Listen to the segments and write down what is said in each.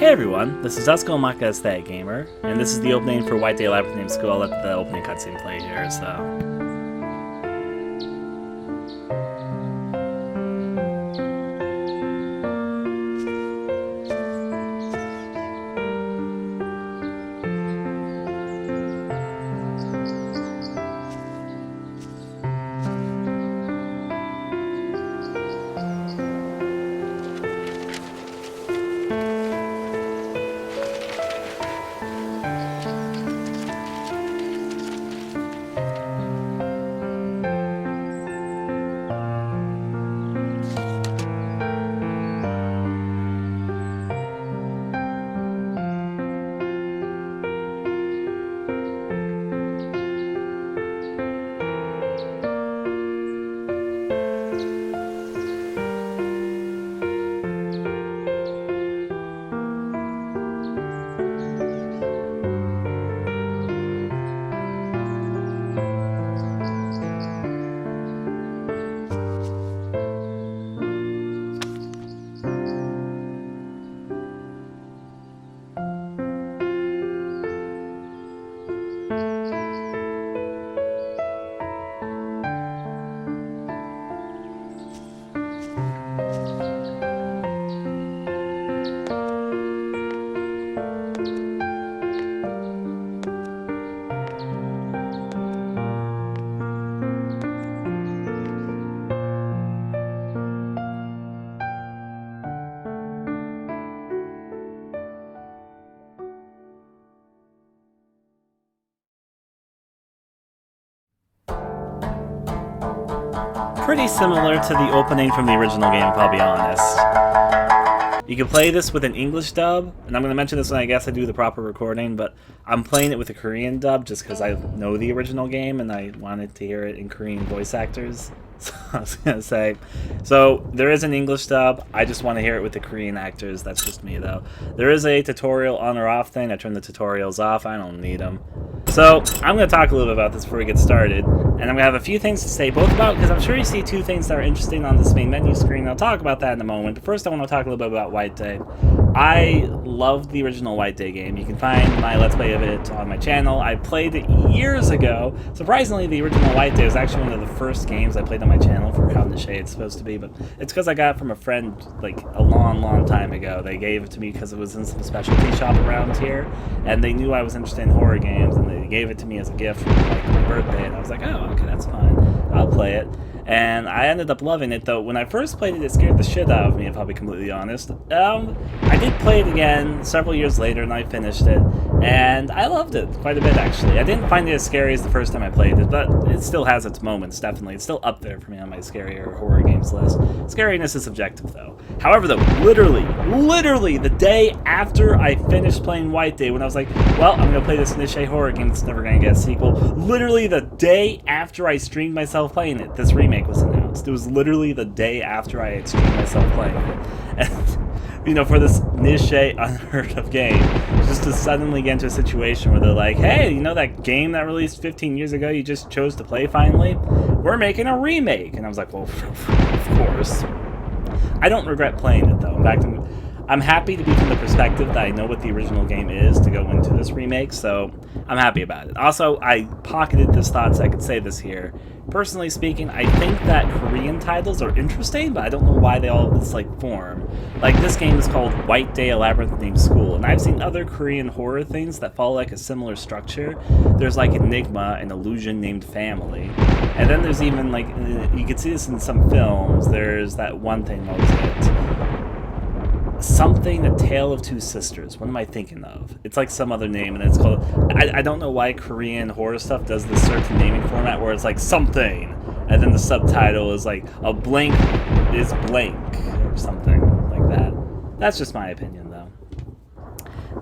Hey everyone, this is Dusk AestheticGamer, and this is the opening for White Day Labyrinth School. I'll let the opening cutscene play here, so... Pretty similar to the opening from the original game, if I'll be honest. You can play this with an English dub, and I'm going to mention this when I guess I do the proper recording, but I'm playing it with a Korean dub just because I know the original game and I wanted to hear it in Korean voice actors. So I was going to say, so there is an English dub, I just want to hear it with the Korean actors, that's just me though. There is a tutorial on or off thing, I turned the tutorials off, I don't need them. So, I'm going to talk a little bit about this before we get started, and I'm going to have a few things to say both about, because I'm sure you see two things that are interesting on this main menu screen, I'll talk about that in a moment, but first I want to talk a little bit about White Day. I loved the original White Day game. You can find my Let's Play of it on my channel. I played it years ago. Surprisingly, the original White Day was actually one of the first games I played on my channel for how niche it's supposed to be, but it's because I got it from a friend like a long time ago. They gave it to me because it was in some specialty shop around here, and they knew I was interested in horror games, and they gave it to me as a gift for like my birthday, and I was like, oh, okay, that's fine. I'll play it. And I ended up loving it, though when I first played it, it scared the shit out of me, if I'll be completely honest. I did play it again several years later, and I finished it, and I loved it quite a bit, actually. I didn't find it as scary as the first time I played it, but it still has its moments, definitely. It's still up there for me on my scarier horror games list. Scariness is subjective, though. However, though, literally, the day after I finished playing White Day, when I was like, well, I'm going to play this niche horror game that's never going to get a sequel, literally the day after I streamed myself playing it, this remake was announced. It was literally the day after I had streamed myself playing it. And, you know, for this niche, unheard of game, just to suddenly get into a situation where they're like, hey, you know that game that released 15 years ago you just chose to play finally? We're making a remake. And I was like, well, of course. I don't regret playing it, though. In fact, I'm happy to be from the perspective that I know what the original game is to go into this remake, so I'm happy about it. Also, I pocketed this thought so I could say this here. Personally speaking, I think that Korean titles are interesting, but I don't know why they all have this, like, form. Like, this game is called White Day, a Labyrinth named School, and I've seen other Korean horror things that follow, like, a similar structure. There's, like, Enigma, an illusion named Family. And then there's even, like, you can see this in some films, there's that one thing, what was it? Something, A Tale of Two Sisters. What am I thinking of? It's like some other name, and it's called... I don't know why Korean horror stuff does this certain naming format where it's like something, and then the subtitle is like a blank is blank, or something like that. That's just my opinion, though.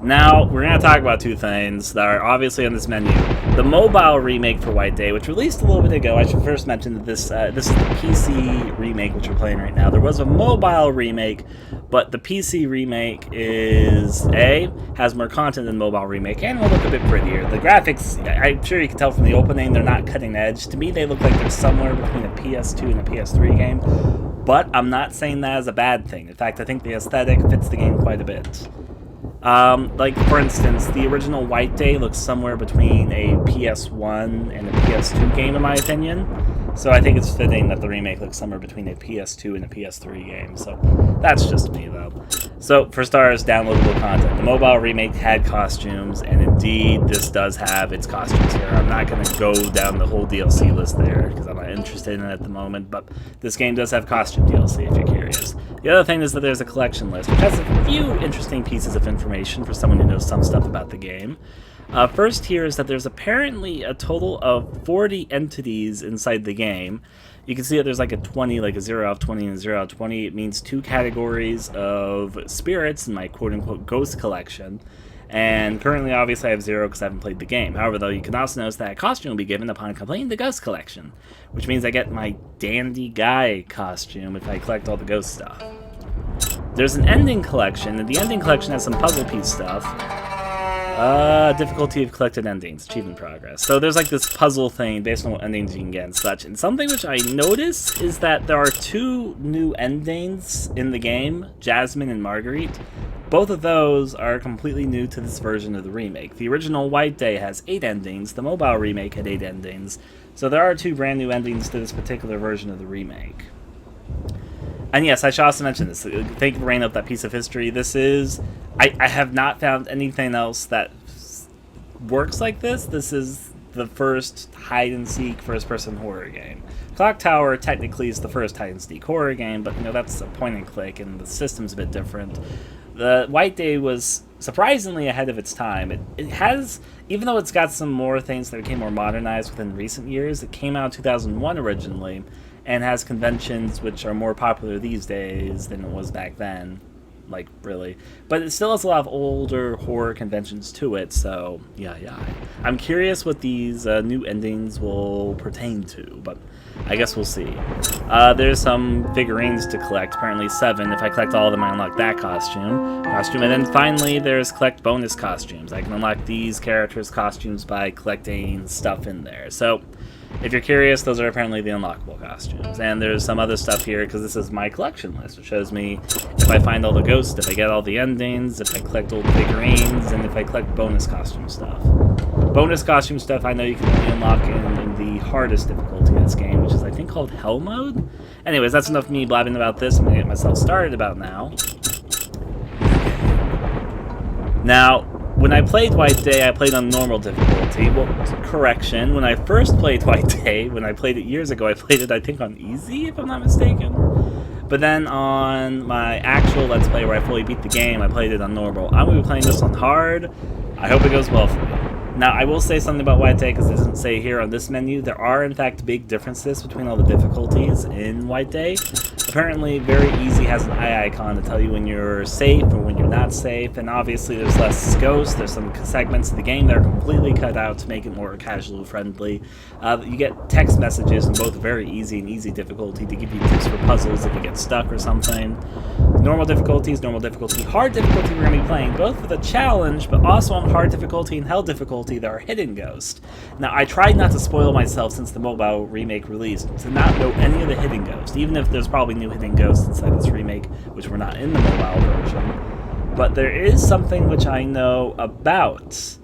Now, we're going to talk about two things that are obviously on this menu. The mobile remake for White Day, which released a little bit ago. I should first mention that this is the PC remake, which we're playing right now. There was a mobile remake, but the PC remake is, has more content than the mobile remake, and will look a bit prettier. The graphics, I'm sure you can tell from the opening, they're not cutting edge. To me, they look like they're somewhere between a PS2 and a PS3 game, but I'm not saying that as a bad thing. In fact, I think the aesthetic fits the game quite a bit. Like, for instance, the original White Day looks somewhere between a PS1 and a PS2 game, in my opinion. So I think it's fitting that the remake looks somewhere between a PS2 and a PS3 game. So that's just me, though. So, for starters, downloadable content. The mobile remake had costumes, and indeed, this does have its costumes here. I'm not going to go down the whole DLC list there, because I'm not interested in it at the moment, but this game does have costume DLC, if you're curious. The other thing is that there's a collection list, which has a few interesting pieces of information for someone who knows some stuff about the game. First here is that there's apparently a total of 40 entities inside the game. You can see that there's like a 20, like a 0 out of 20 and a 0 out of 20. It means 2 categories of spirits in my quote-unquote ghost collection. And currently, obviously, I have 0 because I haven't played the game. However, though, you can also notice that a costume will be given upon completing the ghost collection, which means I get my dandy guy costume if I collect all the ghost stuff. There's an ending collection, and the ending collection has some puzzle piece stuff. Difficulty of collected endings, achievement progress. So there's like this puzzle thing based on what endings you can get and such. And something which I notice is that there are 2 new endings in the game, Jasmine and Marguerite. Both of those are completely new to this version of the remake. The original White Day has 8 endings, the mobile remake had 8 endings. So there are 2 brand new endings to this particular version of the remake. And yes, I should also mention this. Thank you for bringing up that piece of history. This is... I have not found anything else that works like this. This is the first hide-and-seek first-person horror game. Clock Tower technically is the first hide-and-seek horror game, but, you know, that's a point-and-click, and the system's a bit different. The White Day was surprisingly ahead of its time. It has, even though it's got some more things that became more modernized within recent years, it came out in 2001 originally, and has conventions which are more popular these days than it was back then. Like, really. But it still has a lot of older horror conventions to it, so yeah. I'm curious what these new endings will pertain to, but I guess we'll see. There's some figurines to collect, apparently 7. If I collect all of them, I unlock that costume. And then finally, there's collect bonus costumes. I can unlock these characters' costumes by collecting stuff in there. So, if you're curious, those are apparently the unlockable costumes. And there's some other stuff here, because this is my collection list, which shows me if I find all the ghosts, if I get all the endings, if I collect old figurines, and if I collect bonus costume stuff. Bonus costume stuff I know you can only unlock in the hardest difficulty of this game, which is I think called Hell Mode? Anyways, that's enough of me blabbing about this. I'm going to get myself started about now. Now, when I played White Day, I played on normal difficulty. Well, correction, when I first played White Day, when I played it years ago, I played it, I think, on easy, if I'm not mistaken. But then on my actual Let's Play where I fully beat the game, I played it on normal. I'm going to be playing this on hard. I hope it goes well for me. Now, I will say something about White Day, because it doesn't say here on this menu. There are, in fact, big differences between all the difficulties in White Day. Apparently, Very Easy has an eye icon to tell you when you're safe or when you're not safe, and obviously there's less ghosts. There's some segments of the game that are completely cut out to make it more casual friendly. You get text messages in both Very Easy and Easy difficulty to give you tips for puzzles if you get stuck or something. Normal difficulty is normal difficulty. Hard difficulty we're going to be playing both with a challenge, but also on hard difficulty and hell difficulty there are hidden ghosts. Now, I tried not to spoil myself since the mobile remake released to not know any of the hidden ghosts, even if there's probably new hidden ghosts inside this remake, which were not in the mobile version. But there is something which I know about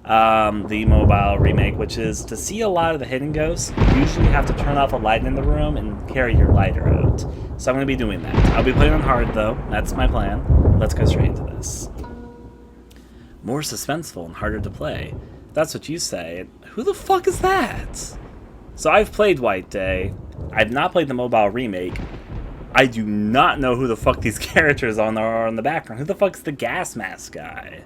the mobile remake, which is to see a lot of the hidden ghosts, you usually have to turn off a light in the room and carry your lighter out. So I'm going to be doing that. I'll be playing on hard, though. That's my plan. Let's go straight into this. More suspenseful and harder to play. That's what you say. Who the fuck is that? So I've played White Day. I've not played the mobile remake. I do not know who the fuck these characters are on the background. Who the fuck's the gas mask guy?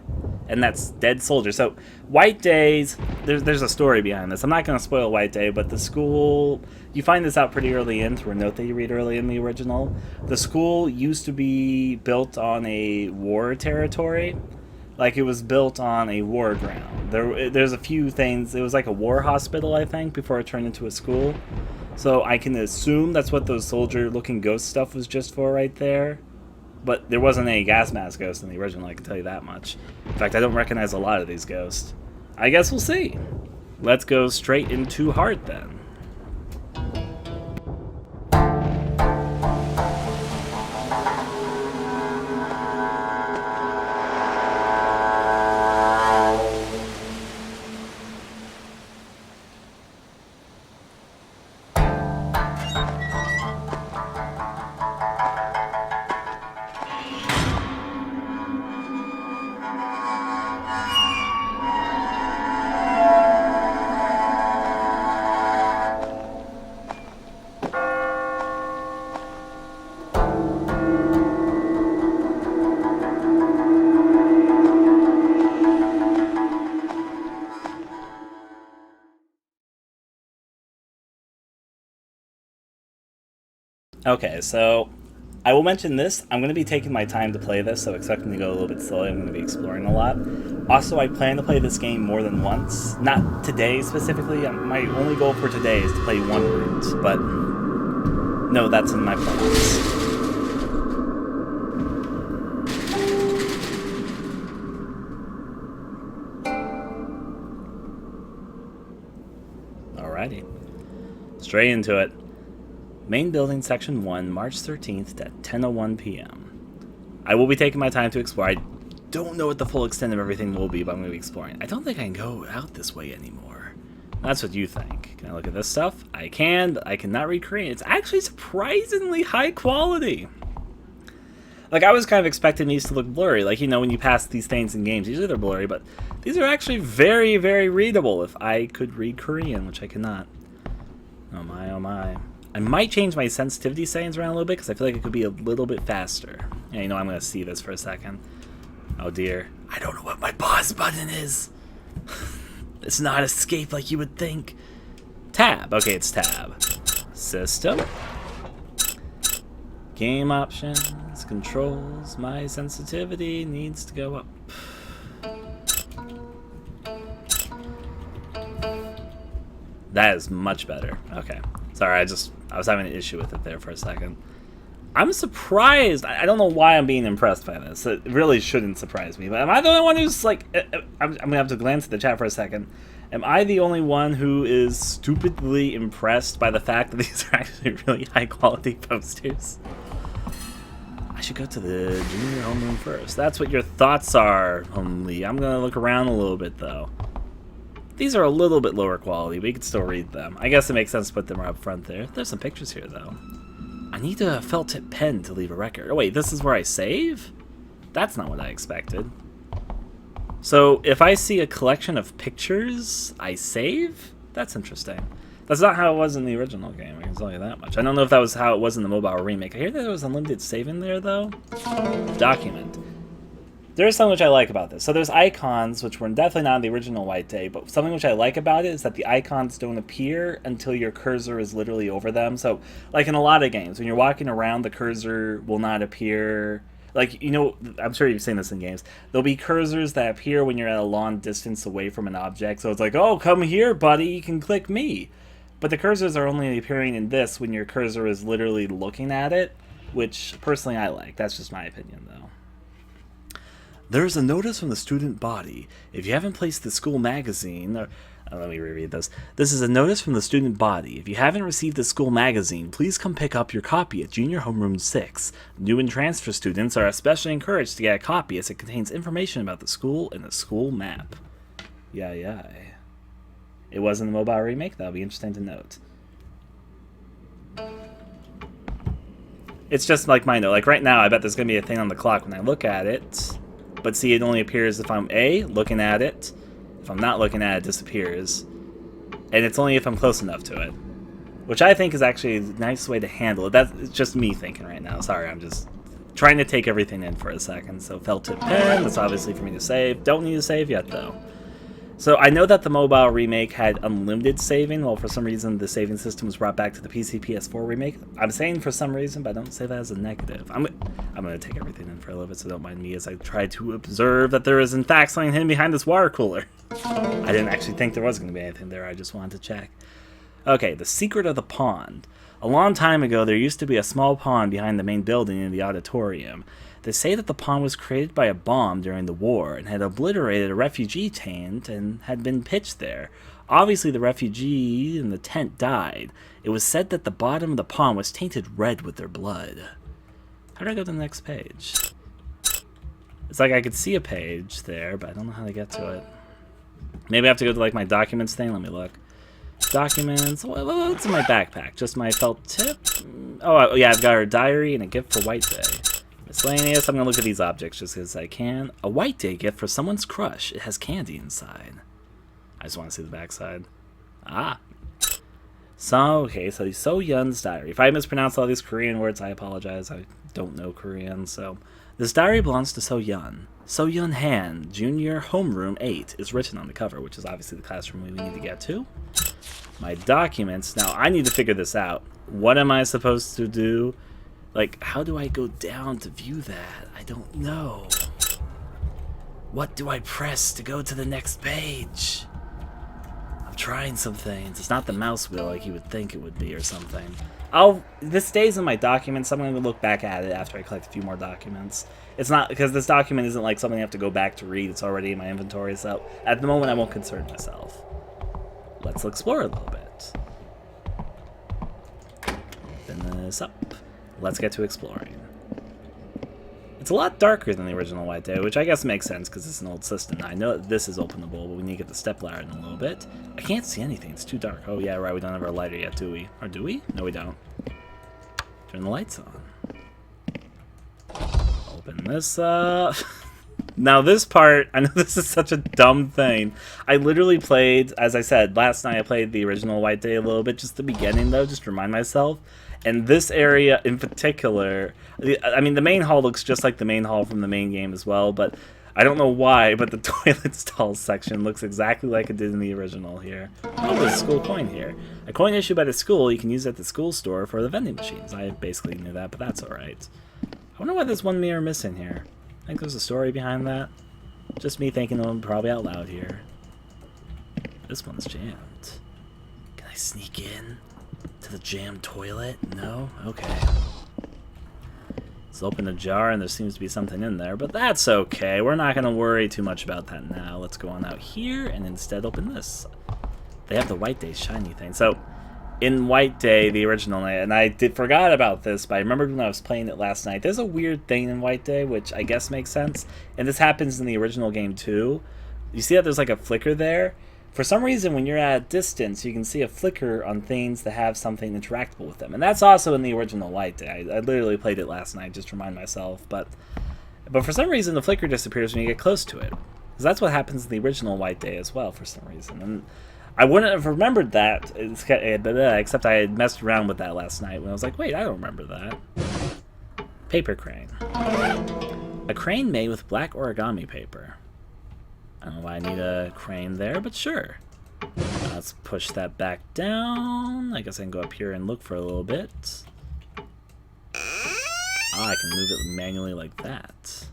And that's Dead Soldier. So White Days, there's a story behind this. I'm not going to spoil White Day, but the school, you find this out pretty early in through a note that you read early in the original. The school used to be built on a war territory. Like, it was built on a war ground. There's a few things. It was like a war hospital, I think, before it turned into a school. So I can assume that's what those soldier-looking ghost stuff was just for right there. But there wasn't any gas mask ghosts in the original, I can tell you that much. In fact, I don't recognize a lot of these ghosts. I guess we'll see. Let's go straight into hard, then. Okay, so I will mention this. I'm going to be taking my time to play this, so expect me to go a little bit slowly. I'm going to be exploring a lot. Also, I plan to play this game more than once. Not today specifically. My only goal for today is to play one route, but no, that's in my plans. Alrighty. Straight into it. Main building, section 1, March 13th at 10:01 p.m. I will be taking my time to explore. I don't know what the full extent of everything will be, but I'm going to be exploring. I don't think I can go out this way anymore. That's what you think. Can I look at this stuff? I can, but I cannot recreate. It's actually surprisingly high quality. Like, I was kind of expecting these to look blurry. Like, you know, when you pass these things in games, usually they're blurry, but these are actually very, very readable if I could read Korean, which I cannot. Oh my, oh my. I might change my sensitivity settings around a little bit because I feel like it could be a little bit faster. Yeah, you know, I'm going to see this for a second. Oh dear. I don't know what my pause button is. It's not escape like you would think. Tab. Okay, it's tab. System. Game options. Controls. My sensitivity needs to go up. That is much better. Okay. Sorry, I was having an issue with it there for a second. I'm surprised. I don't know why I'm being impressed by this. It really shouldn't surprise me. But am I the only one who's like... I'm going to have to glance at the chat for a second. Am I the only one who is stupidly impressed by the fact that these are actually really high-quality posters? I should go to the junior homeroom first. That's what your thoughts are, Homely. I'm going to look around a little bit, though. These are a little bit lower quality, but you can still read them. I guess it makes sense to put them up front there. There's some pictures here, though. I need a felt tip pen to leave a record. Oh, wait, this is where I save? That's not what I expected. So, if I see a collection of pictures, I save? That's interesting. That's not how it was in the original game, I can tell you that much. I don't know if that was how it was in the mobile remake. I hear that there was unlimited saving there, though. Document. There's something which I like about this. So there's icons, which were definitely not in the original White Day, but something which I like about it is that the icons don't appear until your cursor is literally over them. So, like in a lot of games, when you're walking around, the cursor will not appear. Like, you know, I'm sure you've seen this in games. There'll be cursors that appear when you're at a long distance away from an object. So it's like, oh, come here, buddy, you can click me. But the cursors are only appearing in this when your cursor is literally looking at it, which personally I like. That's just my opinion, though. There is a notice from the student body. If you haven't placed the school magazine... let me reread this. This is a notice from the student body. If you haven't received the school magazine, please come pick up your copy at Junior Homeroom 6. New and transfer students are especially encouraged to get a copy as it contains information about the school and the school map. Yeah. It was in the mobile remake. That'll be interesting to note. It's just like mine, though. Like right now, I bet there's going to be a thing on the clock when I look at it. But see, it only appears if I'm looking at it. If I'm not looking at it, it disappears. And it's only if I'm close enough to it. Which I think is actually a nice way to handle it. That's just me thinking right now. Sorry, I'm just trying to take everything in for a second. So felt tip pen, that's obviously for me to save. Don't need to save yet, though. So I know that the mobile remake had unlimited saving. Well, for some reason, the saving system was brought back to the PC PS4 remake. I'm saying for some reason, but I don't say that as a negative. I'm going to take everything in for a little bit, so don't mind me as I try to observe that there is, in fact, something hidden behind this water cooler. I didn't actually think there was going to be anything there. I just wanted to check. Okay, the secret of the pond. A long time ago, there used to be a small pond behind the main building in the auditorium. They say that the pond was created by a bomb during the war and had obliterated a refugee tent and had been pitched there. Obviously, the refugee in the tent died. It was said that the bottom of the pond was tainted red with their blood. How do I go to the next page? It's like I could see a page there, but I don't know how to get to it. Maybe I have to go to like my documents thing. Let me look. Documents. What's in my backpack? Just my felt tip? Oh, yeah, I've got our diary and a gift for White Day. Miscellaneous. I'm going to look at these objects just because I can. A White Day gift for someone's crush. It has candy inside. I just want to see the backside. Ah. So, okay, so So Yun's diary. If I mispronounce all these Korean words, I apologize. I don't know Korean, so... This diary belongs to So Yun. So Yun Han, Junior Homeroom 8, is written on the cover, which is obviously the classroom we need to get to. My documents. Now, I need to figure this out. What am I supposed to do? Like, how do I go down to view that? I don't know. What do I press to go to the next page? I'm trying some things. It's not the mouse wheel like you would think it would be or something. This stays in my documents, so I'm going to look back at it after I collect a few more documents. It's not, because this document isn't like something I have to go back to read. It's already in my inventory, so at the moment I won't concern myself. Let's explore a little bit. Open this up. Let's get to exploring. It's a lot darker than the original White Day, which I guess makes sense because it's an old system. Now, I know that this is openable, but we need to get the step ladder in a little bit. I can't see anything. It's too dark. Oh, yeah, right. We don't have our lighter yet, do we? Or do we? No, we don't. Turn the lights on. Open this up. Now, this part, I know this is such a dumb thing. I literally played, as I said, last night I played the original White Day a little bit, just the beginning, though, just to remind myself. And this area in particular, I mean, the main hall looks just like the main hall from the main game as well, but I don't know why, but the toilet stall section looks exactly like it did in the original here. Oh, there's a school coin here. A coin issued by the school, you can use at the school store for the vending machines. I basically knew that, but that's alright. I wonder why there's one mirror missing here. I think there's a story behind that. Just me thinking them probably out loud here. This one's jammed. Can I sneak in to the jammed toilet? No? Okay. Let's open the jar and there seems to be something in there, but that's okay. We're not going to worry too much about that now. Let's go on out here and instead open this. They have the White Day shiny thing. So, in White Day, the original, and I forgot about this, but I remembered when I was playing it last night, there's a weird thing in White Day, which I guess makes sense, and this happens in the original game too. You see that there's like a flicker there? For some reason, when you're at a distance, you can see a flicker on things that have something interactable with them, and that's also in the original White Day. I literally played it last night just to remind myself, but for some reason, the flicker disappears when you get close to it, because that's what happens in the original White Day as well for some reason, and I wouldn't have remembered that, except I had messed around with that last night when I was like, wait, I don't remember that. Paper crane. A crane made with black origami paper. I don't know why I need a crane there, but sure. Let's push that back down. I guess I can go up here and look for a little bit. I can move it manually like that.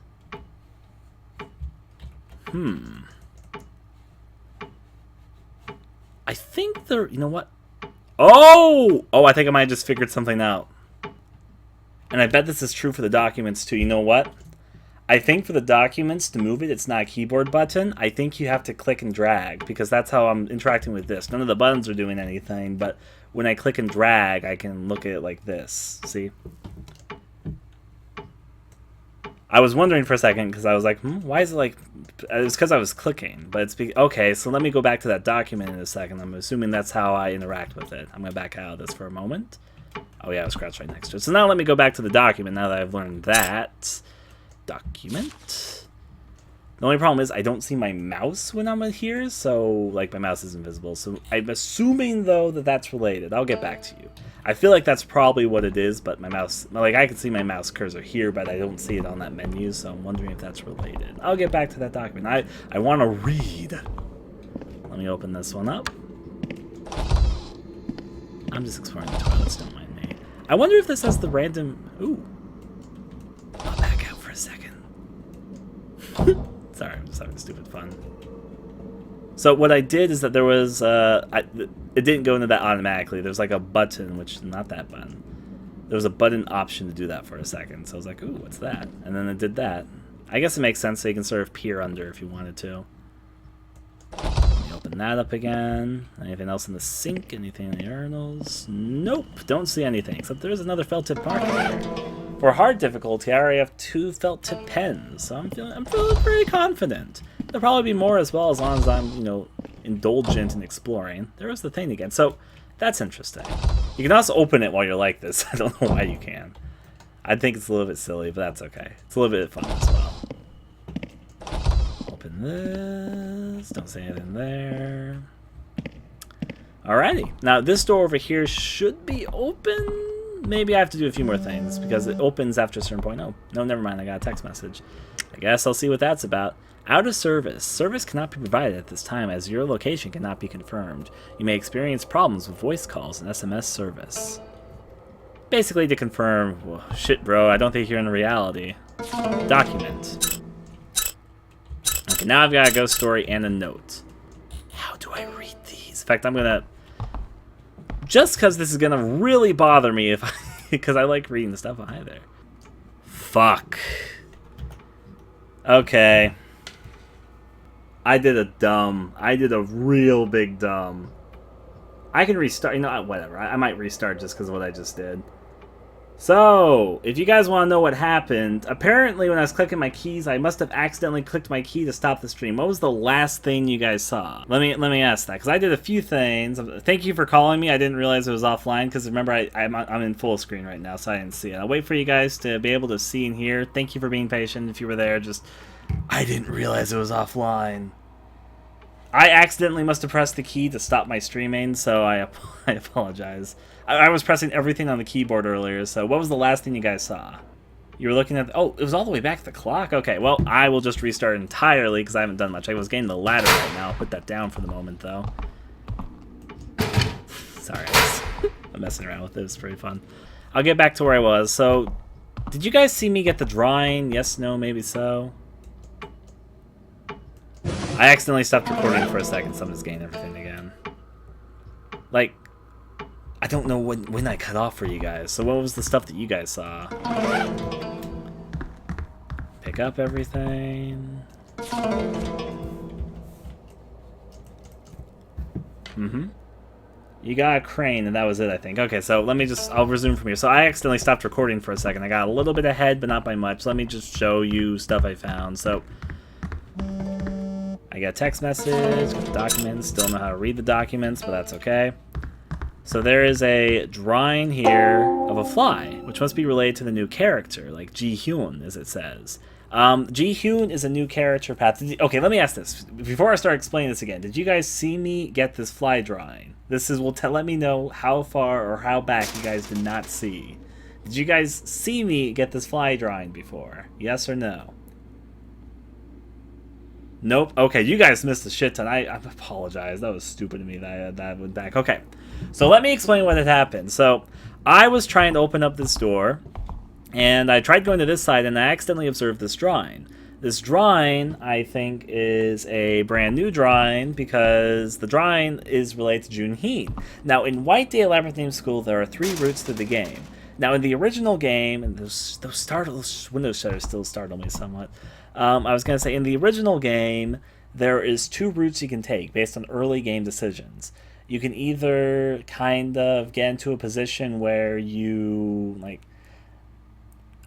I think you know what? Oh, I think I might have just figured something out. And I bet this is true for the documents too. You know what? I think for the documents, to move it, it's not a keyboard button. I think you have to click and drag, because that's how I'm interacting with this. None of the buttons are doing anything, but when I click and drag, I can look at it like this. See? I was wondering for a second, because I was like, why is it like... It was because I was clicking, but it's... Okay, so let me go back to that document in a second. I'm assuming that's how I interact with it. I'm going to back out of this for a moment. Oh yeah, I was scratched right next to it. So now let me go back to the document, now that I've learned that. Document. The only problem is I don't see my mouse when I'm here, so, like, my mouse is invisible. So I'm assuming, though, that that's related. I'll get back to you. I feel like that's probably what it is, but my mouse... Like, I can see my mouse cursor here, but I don't see it on that menu, so I'm wondering if that's related. I'll get back to that document. I want to read. Let me open this one up. I'm just exploring the toilets, don't mind me. I wonder if this has the random... Ooh. I'll back out for a second. Sorry, I'm just having stupid fun. So what I did is that there was, it didn't go into that automatically. There's like a button, which, not that button. There was a button option to do that for a second. So I was like, ooh, what's that? And then it did that. I guess it makes sense, so you can sort of peer under if you wanted to. Let me open that up again. Anything else in the sink? Anything in the urinals? Nope, don't see anything, except there's another felt tip marker here. For hard difficulty, I already have 2 felt tip pens, so I'm feeling pretty confident. There'll probably be more as well, as long as I'm, you know, indulgent in exploring. There was the thing again, so that's interesting. You can also open it while you're like this. I don't know why you can. I think it's a little bit silly, but that's okay. It's a little bit fun as well. Open this. Don't say anything there. Alrighty. Now, this door over here should be open. maybe I have to do a few more things, because it opens after a certain point. Oh, no, never mind, I got a text message. I guess I'll see what that's about. Out of service. Service cannot be provided at this time, as your location cannot be confirmed. You may experience problems with voice calls and SMS service. Basically to confirm, well, shit bro, I don't think you're in reality. Document. Okay, now I've got a ghost story and a note. How do I read these? In fact, I'm gonna... Just because this is gonna really bother me if because I like reading the stuff. Hi there. Fuck. Okay. I did a real big dumb. I can restart, you know, whatever. I might restart just because of what I just did. So, if you guys want to know what happened, apparently when I was clicking my keys, I must have accidentally clicked my key to stop the stream. What was the last thing you guys saw? Let me ask that, because I did a few things. Thank you for calling me. I didn't realize it was offline, because remember, I'm in full screen right now, so I didn't see it. I'll wait for you guys to be able to see and hear. Thank you for being patient if you were there. Just, I didn't realize it was offline. I accidentally must have pressed the key to stop my streaming, so I apologize. I was pressing everything on the keyboard earlier, so what was the last thing you guys saw? You were looking at... Oh, it was all the way back to the clock? Okay, well, I will just restart entirely, because I haven't done much. I was getting the ladder right now. I'll put that down for the moment, though. Sorry, I'm messing around with it. It's pretty fun. I'll get back to where I was. So, did you guys see me get the drawing? Yes, no, maybe so? I accidentally stopped recording for a second, so I'm just getting everything again. Like, I don't know when I cut off for you guys, so what was the stuff that you guys saw? Pick up everything. You got a crane, and that was it, I think. Okay, so let me just... I'll resume from here. So I accidentally stopped recording for a second. I got a little bit ahead, but not by much. Let me just show you stuff I found. So... I got a text message, got the documents, still know how to read the documents, but that's okay. So there is a drawing here of a fly, which must be related to the new character, like Ji-Hyun, as it says. Ji-Hyun is a new character path. Okay, let me ask this. Before I start explaining this again, did you guys see me get this fly drawing? This is, let me know how far or how back you guys did not see. Did you guys see me get this fly drawing before? Yes or no? Nope. Okay, you guys missed a shit ton. I apologize. That was stupid of me that went back. Okay, so let me explain what had happened. So I was trying to open up this door, and I tried going to this side, and I accidentally observed this drawing. This drawing, I think, is a brand new drawing because the drawing is related to Junhee. Now, in White Day Labyrinth School, there are 3 routes to the game. Now, in the original game, and those window shutters still startle me somewhat. I was going to say, in the original game, there is 2 routes you can take based on early game decisions. You can either kind of get into a position where you, like...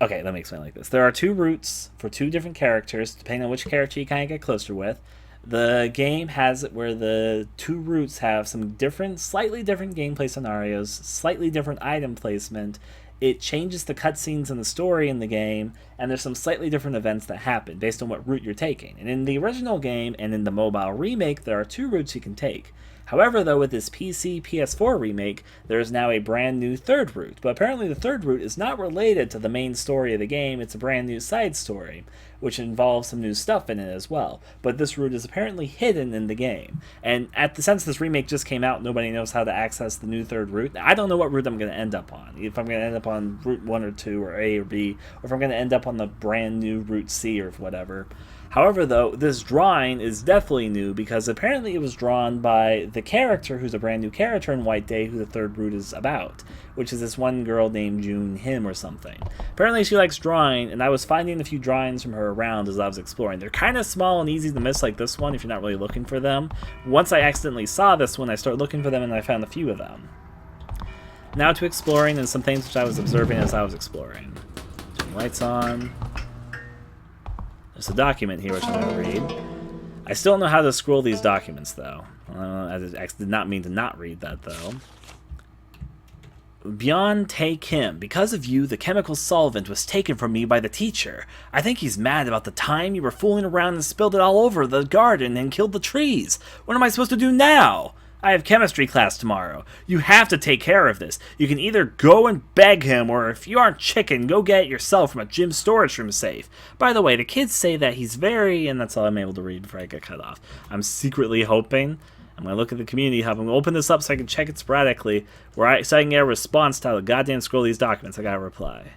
Okay, let me explain like this. There are 2 routes for 2 different characters, depending on which character you kind of get closer with. The game has it where the 2 routes have some slightly different gameplay scenarios, slightly different item placement. It changes the cutscenes and the story in the game, and there's some slightly different events that happen based on what route you're taking. And in the original game and in the mobile remake, there are 2 routes you can take. However, though, with this PC PS4 remake, there is now a brand new 3rd route. But apparently the 3rd route is not related to the main story of the game. It's a brand new side story, which involves some new stuff in it as well. But this route is apparently hidden in the game. And since this remake just came out, nobody knows how to access the new 3rd route. I don't know what route I'm going to end up on. If I'm going to end up on Route 1 or 2 or A or B, or if I'm going to end up on the brand new Route C or whatever. However, though, this drawing is definitely new because apparently it was drawn by the character who's a brand new character in White Day who the 3rd route is about, which is this one girl named Junhee or something. Apparently she likes drawing, and I was finding a few drawings from her around as I was exploring. They're kind of small and easy to miss like this one if you're not really looking for them. Once I accidentally saw this one, I started looking for them and I found a few of them. Now to exploring and some things which I was observing as I was exploring. Turn lights on. There's a document here which I'm going to read. I still don't know how to scroll these documents, though. I did not mean to not read that, though. Beyond Tae Kim, because of you, the chemical solvent was taken from me by the teacher. I think he's mad about the time you were fooling around and spilled it all over the garden and killed the trees. What am I supposed to do now? I have chemistry class tomorrow. You have to take care of this. You can either go and beg him, or if you aren't chicken, go get it yourself from a gym storage room safe. By the way, the kids say that he's very... And that's all I'm able to read before I get cut off. I'm secretly hoping... I'm going to look at the community hub. I'm going to open this up so I can check it sporadically, so I can get a response to how the goddamn scroll these documents. I got a reply.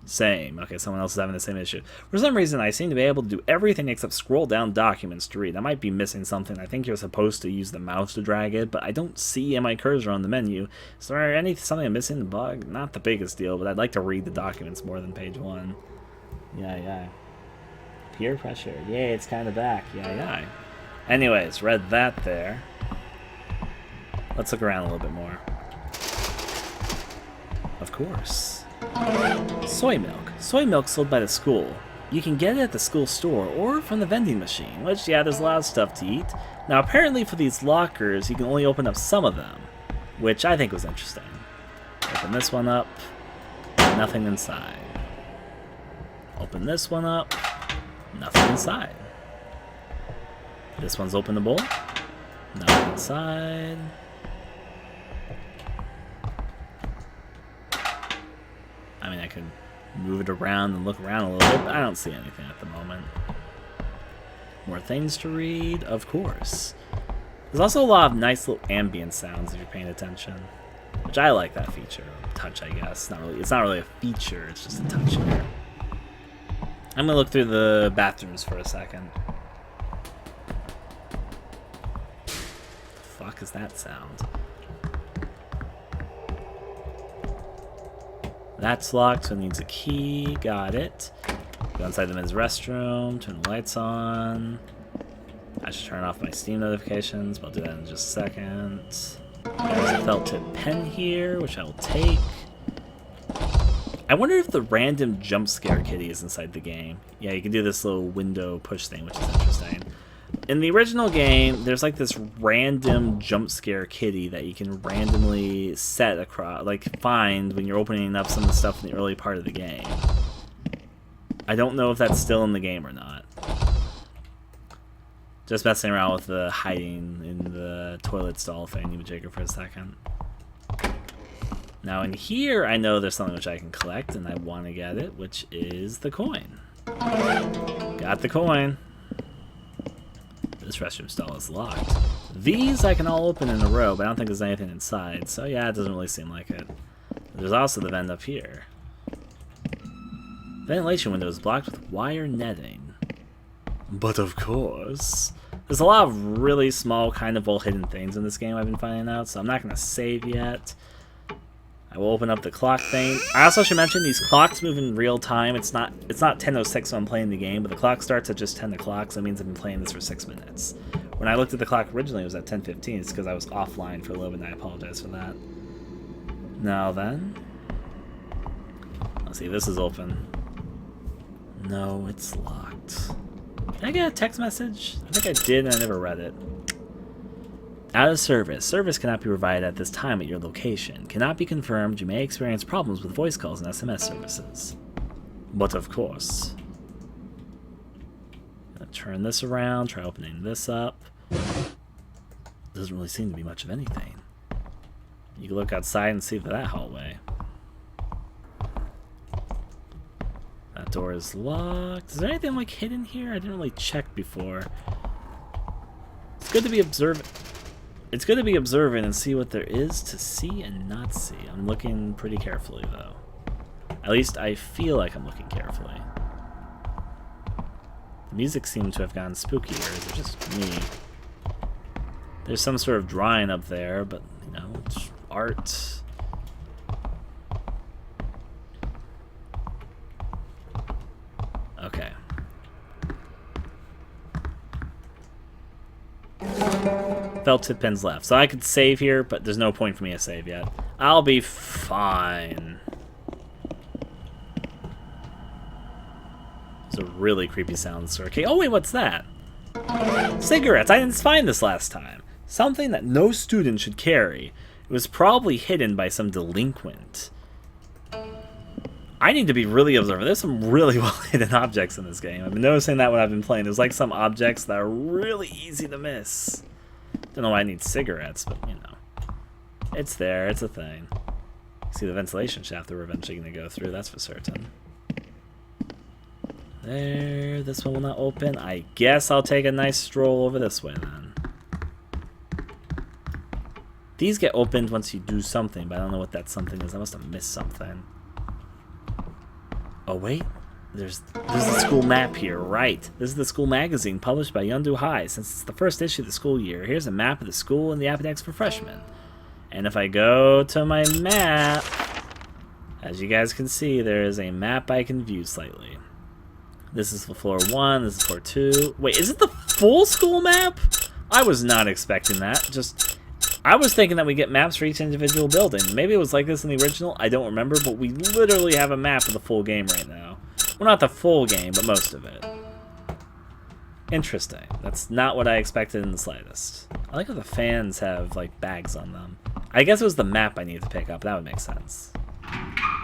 Same. Okay, someone else is having the same issue. For some reason, I seem to be able to do everything except scroll down documents to read. I might be missing something. I think you're supposed to use the mouse to drag it, but I don't see my cursor on the menu. Is there something I'm missing? The bug? Not the biggest deal, but I'd like to read the documents more than page 1. Yeah. Peer pressure. Yay, it's kind of back. Yeah. Anyways, read that there. Let's look around a little bit more. Of course. Soy milk. Soy milk sold by the school. You can get it at the school store or from the vending machine, which, yeah, there's a lot of stuff to eat. Now, apparently for these lockers, you can only open up some of them, which I think was interesting. Open this one up. Nothing inside. Open this one up. Nothing inside. This one's openable. Nothing inside. I mean, I can move it around and look around a little bit, but I don't see anything at the moment. More things to read, of course. There's also a lot of nice little ambient sounds if you're paying attention, which I like that feature. Touch, I guess. It's not really a feature, it's just a touch here. I'm gonna look through the bathrooms for a second. The fuck is that sound? That's locked, so it needs a key. Got it. Go inside the men's restroom, turn the lights on. I should turn off my Steam notifications, but I'll do that in just a second. There's a felt tip pen here, which I will take. I wonder if the random jump scare kitty is inside the game. Yeah, you can do this little window push thing, which is interesting. In the original game, there's like this random jump scare kitty that you can randomly set across, like find when you're opening up some of the stuff in the early part of the game. I don't know if that's still in the game or not. Just messing around with the hiding in the toilet stall thing, Jigger, for a second. Now in here, I know there's something which I can collect, and I want to get it, which is the coin. Got the coin. This restroom stall is locked. These I can all open in a row, but I don't think there's anything inside. So yeah, it doesn't really seem like it. There's also the vent up here. Ventilation window is blocked with wire netting. But of course, there's a lot of really small, kind of hidden things in this game I've been finding out, so I'm not going to save yet. I will open up the clock thing. I also should mention these clocks move in real time. It's not 10:06 when I'm playing the game, but the clock starts at just 10 o'clock, so it means I've been playing this for 6 minutes. When I looked at the clock originally, it was at 10:15. It's because I was offline for a little bit, and I apologize for that. Now then, let's see, this is open. No, it's locked. Did I get a text message? I think I did, and I never read it. Out of service. Service cannot be provided at this time at your location. Cannot be confirmed. You may experience problems with voice calls and SMS services. But of course. Gonna turn this around, try opening this up. Doesn't really seem to be much of anything. You can look outside and see that hallway. That door is locked. Is there anything like hidden here? I didn't really check before. It's good to be observant. It's good to be observant and see what there is to see and not see. I'm looking pretty carefully, though. At least I feel like I'm looking carefully. The music seemed to have gone spooky, or is it just me? There's some sort of drawing up there, but, you know, it's art. Okay. Felt tip pens left. So I could save here, but there's no point for me to save yet. I'll be fine. It's a really creepy sound, sir. Okay. Oh, wait, what's that? Cigarettes. I didn't find this last time. Something that no student should carry. It was probably hidden by some delinquent. I need to be really observant. There's some really well hidden objects in this game. I've been noticing that when I've been playing. There's like some objects that are really easy to miss. Don't know why I need cigarettes, but you know. It's there, it's a thing. See the ventilation shaft that we're eventually going to go through, that's for certain. There, this one will not open. I guess I'll take a nice stroll over this way then. These get opened once you do something, but I don't know what that something is. I must have missed something. Oh wait, there's the school map here, right. This is the school magazine published by Yondu High. Since it's the first issue of the school year, here's a map of the school and the Apodex for freshmen. And if I go to my map, as you guys can see, there is a map I can view slightly. This is for floor 1, this is floor 2. Wait, is it the full school map? I was not expecting that. I was thinking that we get maps for each individual building. Maybe it was like this in the original, I don't remember, but we literally have a map of the full game right now. Well, not the full game, but most of it. Interesting. That's not what I expected in the slightest. I like how the fans have, like, bags on them. I guess it was the map I needed to pick up. That would make sense.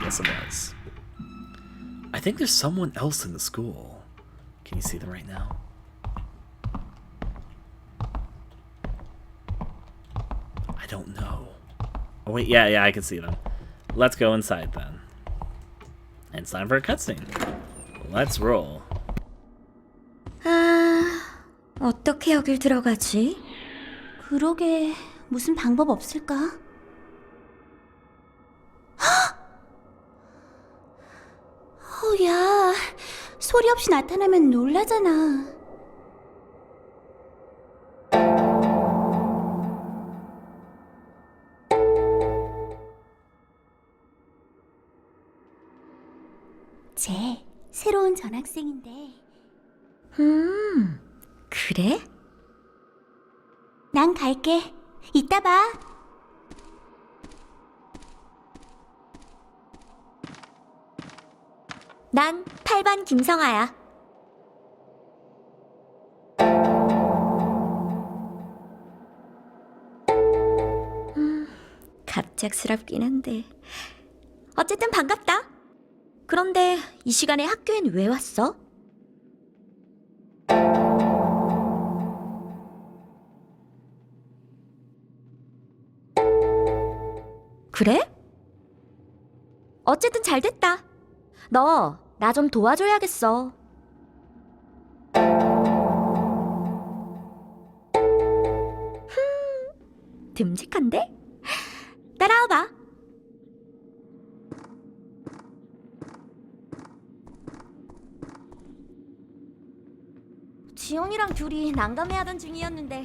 Yes, it was. I think there's someone else in the school. Can you see them right now? I don't know. Oh, wait. Yeah, I can see them. Let's go inside, then. And it's time for a cutscene. Let's roll. 어떻게 여길 들어가지? 그러게, 무슨 방법 없을까? 야, 소리 없이 나타나면 놀라잖아. 쟤, 새로운 전학생인데. 그래? 난 갈게. 이따 봐. 난 8반 김성아야. 갑작스럽긴 한데. 어쨌든 반갑다. 그런데 이 시간에 학교엔 왜 왔어? 그래? 어쨌든 잘 됐다. 너 나 좀 도와줘야겠어. 듬직한데? 따라와봐. 지영이랑 둘이 난감해하던 중이었는데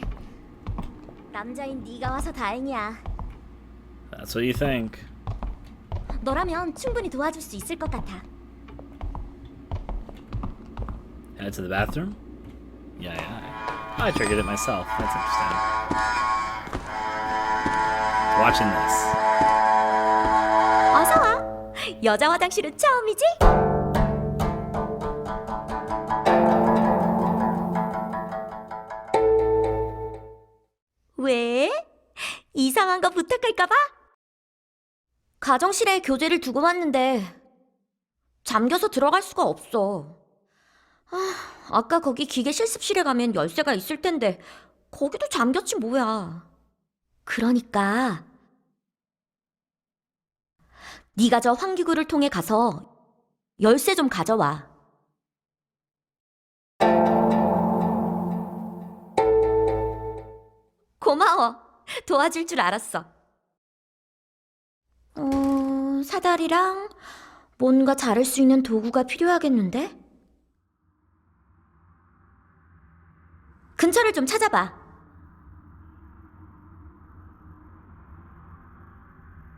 남자인 네가 와서 다행이야. That's what you think. 너라면 충분히 도와줄 수 있을 것 같아. Head to the bathroom? Yeah. I triggered it myself. That's interesting. Watching this. 어서 와. 여자 화장실은 처음이지? 왜? 이상한 거 부탁할까 봐? 가정실에 교재를 두고 왔는데 잠겨서 들어갈 수가 없어. 아까 거기 기계 실습실에 가면 열쇠가 있을 텐데 거기도 잠겼지 뭐야. 그러니까 네가 저 환기구를 통해 가서 열쇠 좀 가져와. 고마워. 도와줄 줄 알았어. 사다리랑 뭔가 자를 수 있는 도구가 필요하겠는데? 근처를 좀 찾아봐.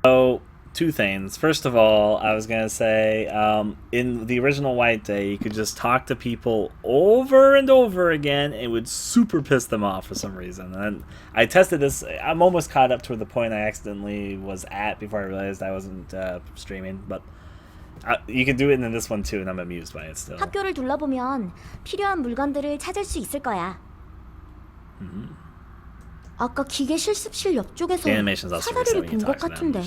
So, two things. First of all, I was gonna say, in the original White Day, you could just talk to people over and over again. It would super piss them off for some reason. And I tested this. I'm almost caught up to the point I accidentally was at before I realized I wasn't streaming. But you can do it in this one too, and I'm amused by it still. 학교를 둘러보면 필요한 물건들을 찾을 수 있을 거야. 아까 기계 실습실 옆쪽에서 사다리를 본 것 같은데.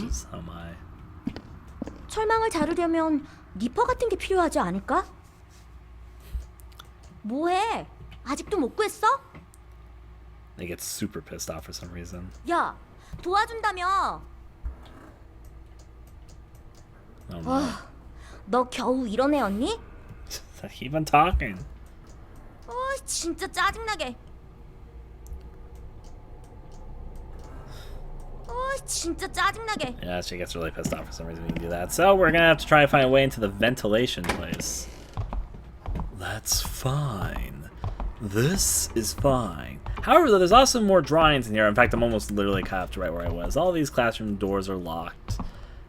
철망을 자르려면 니퍼 같은 게 필요하지 않을까? 뭐해? 아직도 못 구했어? They get super pissed off for some reason. 야, 도와준다며. Oh no. 너 겨우 이런 애였니? Keep on talking. 진짜 짜증나게. 진짜 짜증나게. Yeah, she gets really pissed off for some reason when you do that. So we're gonna have to try to find a way into the ventilation place. That's fine. This is fine. However, there's also more drawings in here. In fact, I'm almost literally caught up to right where I was. All these classroom doors are locked.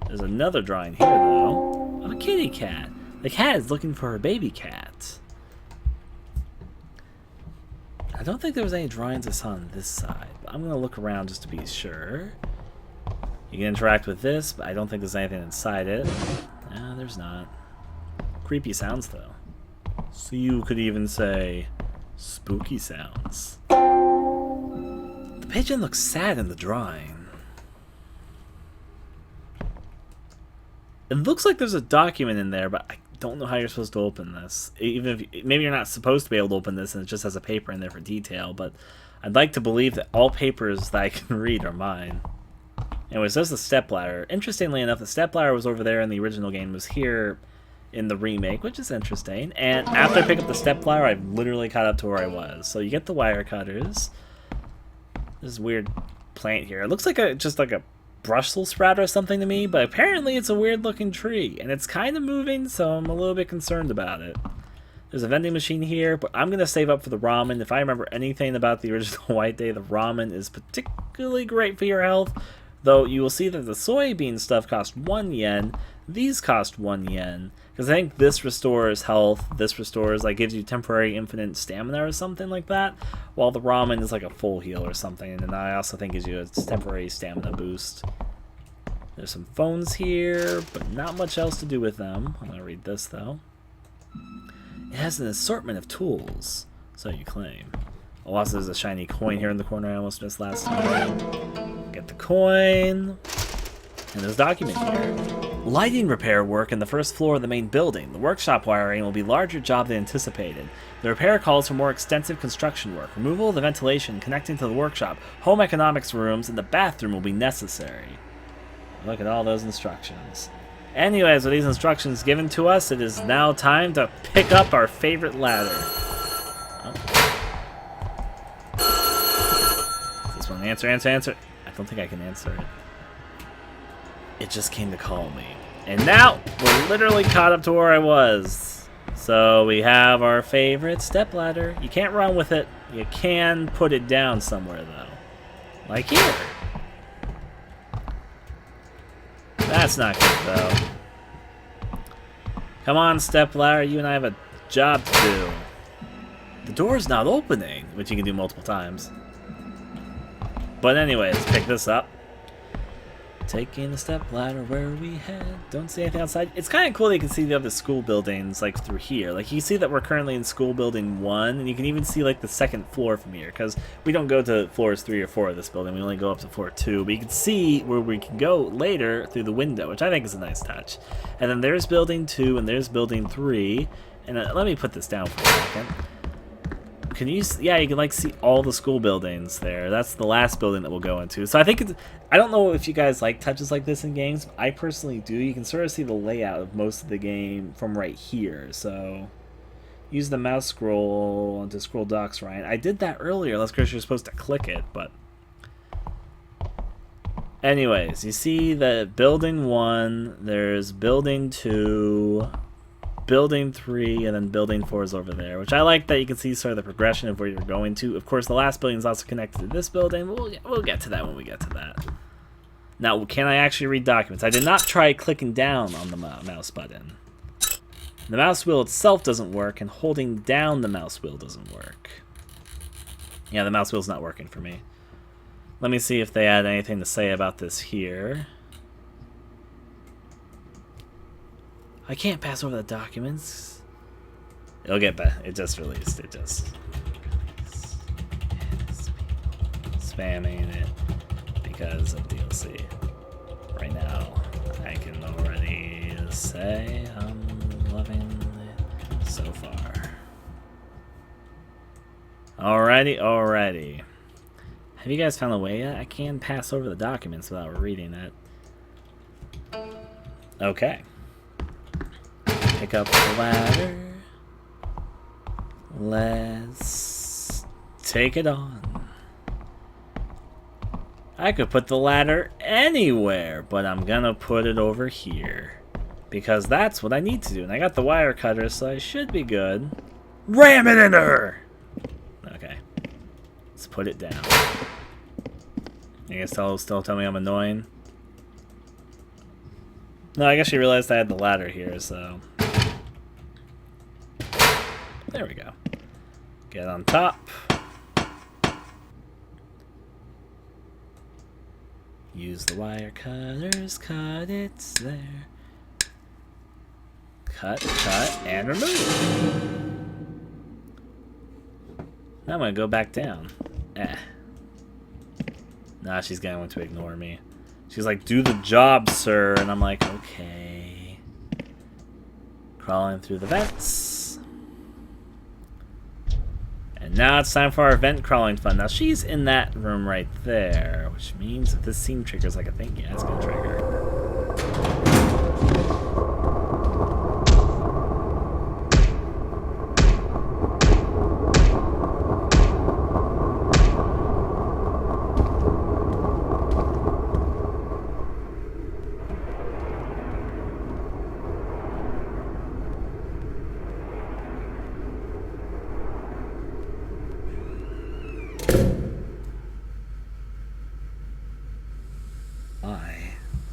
There's another drawing here, though, of a kitty cat. The cat is looking for her baby cat. I don't think there was any drawings I saw on this side, but I'm going to look around just to be sure. You can interact with this, but I don't think there's anything inside it. No, there's not. Creepy sounds, though. So you could even say spooky sounds. The pigeon looks sad in the drawing. It looks like there's a document in there, but I don't know how you're supposed to open this. Even if maybe you're not supposed to be able to open this and it just has a paper in there for detail, but I'd like to believe that all papers that I can read are mine. Anyways, there's the stepladder. Interestingly enough, the stepladder was over there in the original game, was here in the remake, which is interesting. And after I pick up the stepladder, I've literally caught up to where I was. So you get the wire cutters. This weird plant here. It looks like just like a Brussels sprout or something to me, but apparently it's a weird looking tree, and it's kind of moving, so I'm a little bit concerned about it. There's a vending machine here, but I'm going to save up for the ramen. If I remember anything about the original White Day, the ramen is particularly great for your health, though you will see that the soybean stuff cost 1 yen, these cost 1 yen, because I think this restores health, this restores, like, gives you temporary infinite stamina or something like that, while the ramen is like a full heal or something, and I also think gives you a temporary stamina boost. There's some phones here, but not much else to do with them. I'm going to read this, though. It has an assortment of tools, so you claim. Oh, also there's a shiny coin here in the corner I almost missed last time. Get the coin. And there's a document here. Lighting repair work in the first floor of the main building. The workshop wiring will be a larger job than anticipated. The repair calls for more extensive construction work. Removal of the ventilation connecting to the workshop, home economics rooms, and the bathroom will be necessary. Look at all those instructions. Anyways, with these instructions given to us, it is now time to pick up our favorite ladder. Oh. Is this one? Answer. I don't think I can answer it. It just came to call me. And now, we're literally caught up to where I was. So we have our favorite stepladder. You can't run with it. You can put it down somewhere, though. Like here. That's not good, though. Come on, stepladder. You and I have a job to do. The door's not opening, which you can do multiple times. But anyways, pick this up. Taking the stepladder where we head. Don't see anything outside. It's kind of cool that you can see the other school buildings, like, through here. Like, you see that we're currently in school building 1, and you can even see, like, the second floor from here, because we don't go to floors 3 or 4 of this building. We only go up to floor 2, but you can see where we can go later through the window, which I think is a nice touch. And then there's building 2, and there's building 3, and let me put this down for a second. Can you? Yeah, you can like see all the school buildings there. That's the last building that we'll go into. So I think I don't know if you guys like touches like this in games. But I personally do. You can sort of see the layout of most of the game from right here. So use the mouse scroll to scroll docs, Ryan. I did that earlier. Unless you're supposed to click it, but anyways, you see the building 1. There's building 2. Building 3, and then building 4 is over there, which I like that you can see sort of the progression of where you're going to. Of course, the last building is also connected to this building. We'll get to that when we get to that. Now, can I actually read documents? I did not try clicking down on the mouse button. The mouse wheel itself doesn't work, and holding down the mouse wheel doesn't work. Yeah, the mouse wheel's not working for me. Let me see if they had anything to say about this here. I can't pass over the documents. It'll get back. It just released. It just spamming it because of DLC. Right now, I can already say I'm loving it so far. Alrighty. Have you guys found a way yet? I can pass over the documents without reading it. Okay. Pick up the ladder. Let's take it on. I could put the ladder anywhere, but I'm gonna put it over here. Because that's what I need to do. And I got the wire cutter, so I should be good. Ram it in her! Okay. Let's put it down. I guess they'll still tell me I'm annoying. No, I guess you realized I had the ladder here, so... There we go. Get on top. Use the wire cutters, cut it there. Cut, cut, and remove. Now I'm gonna go back down. Nah, she's going to ignore me. She's like, do the job, sir. And I'm like, okay. Crawling through the vents. And now it's time for our vent crawling fun. Now she's in that room right there, which means if this scene triggers like a thing, yeah, it's gonna trigger.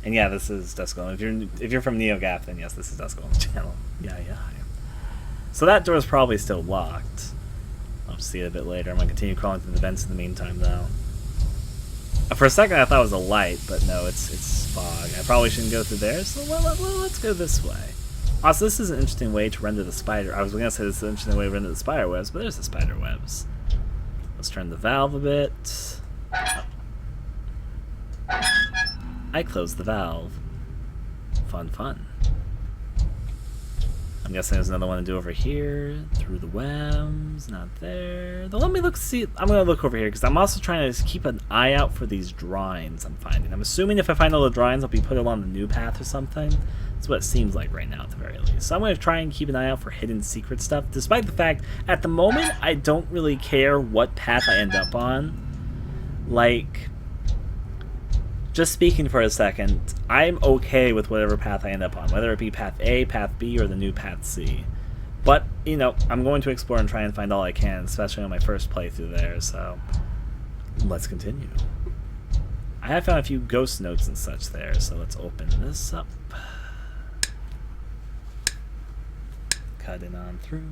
And yeah, this is Dusk Golem. If you're from NeoGAF, then yes, this is Dusk Golem's channel. Yeah. So that door is probably still locked. I'll see it a bit later. I'm gonna continue crawling through the vents in the meantime, though. For a second, I thought it was a light, but no, it's fog. I probably shouldn't go through there. So let's go this way. Also, this is an interesting way to render the spider. I was gonna say this is an interesting way to render the spider webs, but there's the spider webs. Let's turn the valve a bit. I closed the valve. Fun. I'm guessing there's another one to do over here. Through the webs. Not there. Let me look, see. I'm going to look over here because I'm also trying to keep an eye out for these drawings I'm finding. I'm assuming if I find all the drawings, I'll be put along the new path or something. That's what it seems like right now at the very least. So I'm going to try and keep an eye out for hidden secret stuff. Despite the fact, at the moment, I don't really care what path I end up on. Like... Just speaking for a second, I'm okay with whatever path I end up on, whether it be path A, path B, or the new path C. But, you know, I'm going to explore and try and find all I can, especially on my first playthrough there, so let's continue. I have found a few ghost notes and such there, so let's open this up. Cut it on through.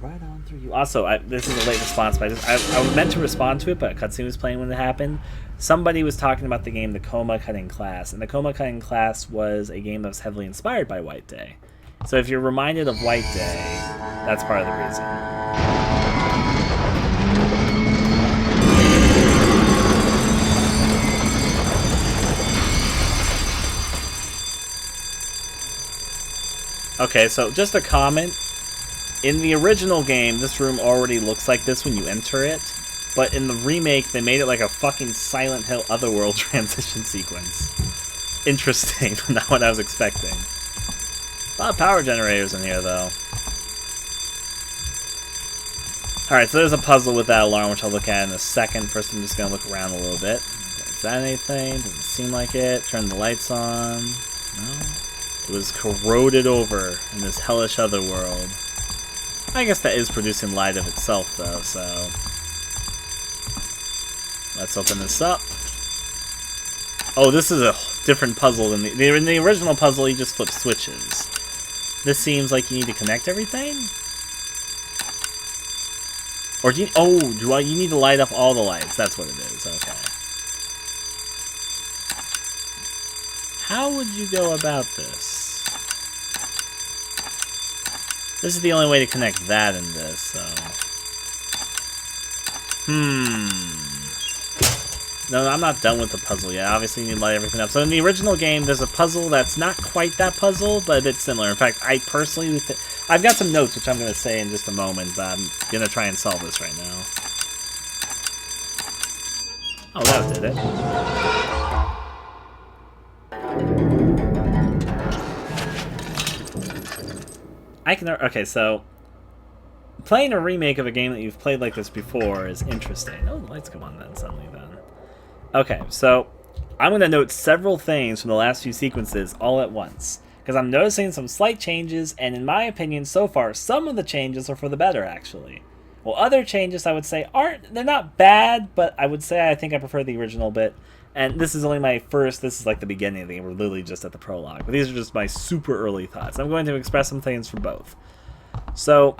Right on through you. Also, this is a late response, but I was meant to respond to it, but a cutscene was playing when it happened. Somebody was talking about the game The Coma Cutting Class, and The Coma Cutting Class was a game that was heavily inspired by White Day. So if you're reminded of White Day, that's part of the reason. Okay, so just a comment. In the original game, this room already looks like this when you enter it, but in the remake, they made it like a fucking Silent Hill Otherworld transition sequence. Interesting, but not what I was expecting. A lot of power generators in here, though. Alright, so there's a puzzle with that alarm, which I'll look at in a second. First, I'm just going to look around a little bit. Is that anything? Doesn't seem like it. Turn the lights on. No. It was corroded over in this hellish otherworld. I guess that is producing light of itself, though, so... Let's open this up. Oh, this is a different puzzle than in the original puzzle, you just flip switches. This seems like you need to connect everything? Or do you... you need to light up all the lights. That's what it is, okay. How would you go about this? This is the only way to connect that in this, so... No, I'm not done with the puzzle yet. Obviously, you need to light everything up. So in the original game, there's a puzzle that's not quite that puzzle, but a bit similar. In fact, I personally... I've got some notes, which I'm going to say in just a moment, but I'm going to try and solve this right now. Oh, that did it. Okay, so playing a remake of a game that you've played like this before is interesting. Oh, the lights come on then suddenly then. Okay, so I'm going to note several things from the last few sequences all at once, because I'm noticing some slight changes, and in my opinion, so far, some of the changes are for the better, actually. Well, other changes, I would say, they're not bad, but I would say I think I prefer the original bit. And this is only this is like the beginning of the game, we're literally just at the prologue. But these are just my super early thoughts. I'm going to express some things for both. So,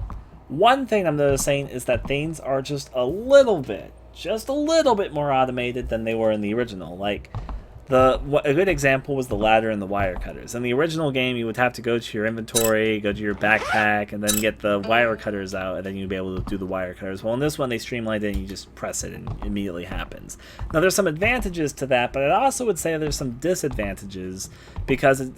one thing I'm noticing is that things are just a little bit more automated than they were in the original. Like, a good example was the ladder and the wire cutters. In the original game, you would have to go to your inventory, go to your backpack, and then get the wire cutters out, and then you'd be able to do the wire cutters. Well, in this one, they streamlined it, and you just press it, and it immediately happens. Now, there's some advantages to that, but I also would say there's some disadvantages, because it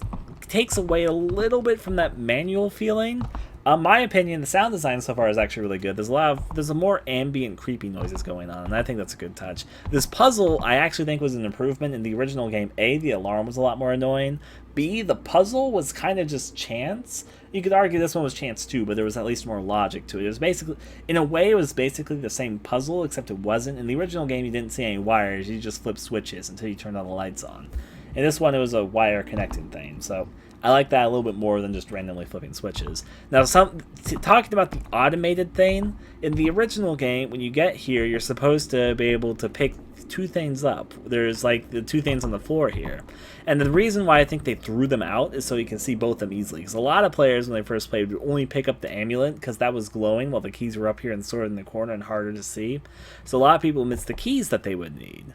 takes away a little bit from that manual feeling. My opinion, the sound design so far is actually really good. There's a more ambient creepy noises going on, and I think that's a good touch. This puzzle, I actually think was an improvement in the original game. A, the alarm was a lot more annoying. B, the puzzle was kind of just chance. You could argue this one was chance too, but there was at least more logic to it. It was basically, in a way, it was basically the same puzzle, except it wasn't. In the original game, you didn't see any wires. You just flipped switches until you turned all the lights on. In this one, it was a wire connecting thing, so I like that a little bit more than just randomly flipping switches. Now, talking about the automated thing, in the original game, when you get here, you're supposed to be able to pick two things up. There's like the two things on the floor here. And the reason why I think they threw them out is so you can see both of them easily. Because a lot of players, when they first played, would only pick up the amulet because that was glowing while the keys were up here and sort of in the corner and harder to see. So a lot of people missed the keys that they would need.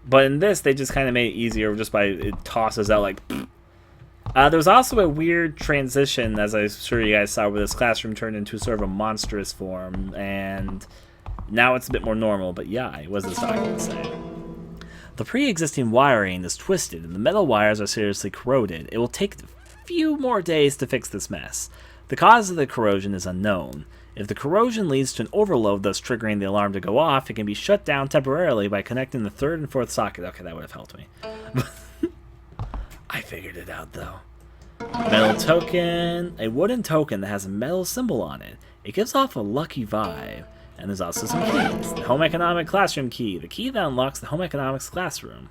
But in this, they just kind of made it easier just by it tosses out like... There's also a weird transition, as I'm sure you guys saw, where this classroom turned into sort of a monstrous form, and now it's a bit more normal, but yeah, it was talking to say. The pre-existing wiring is twisted, and the metal wires are seriously corroded. It will take a few more days to fix this mess. The cause of the corrosion is unknown. If the corrosion leads to an overload, thus triggering the alarm to go off, it can be shut down temporarily by connecting the third and fourth socket. Okay, that would have helped me. I figured it out, though. Metal token. A wooden token that has a metal symbol on it. It gives off a lucky vibe. And there's also some keys. The Home Economic Classroom key. The key that unlocks the Home Economics Classroom.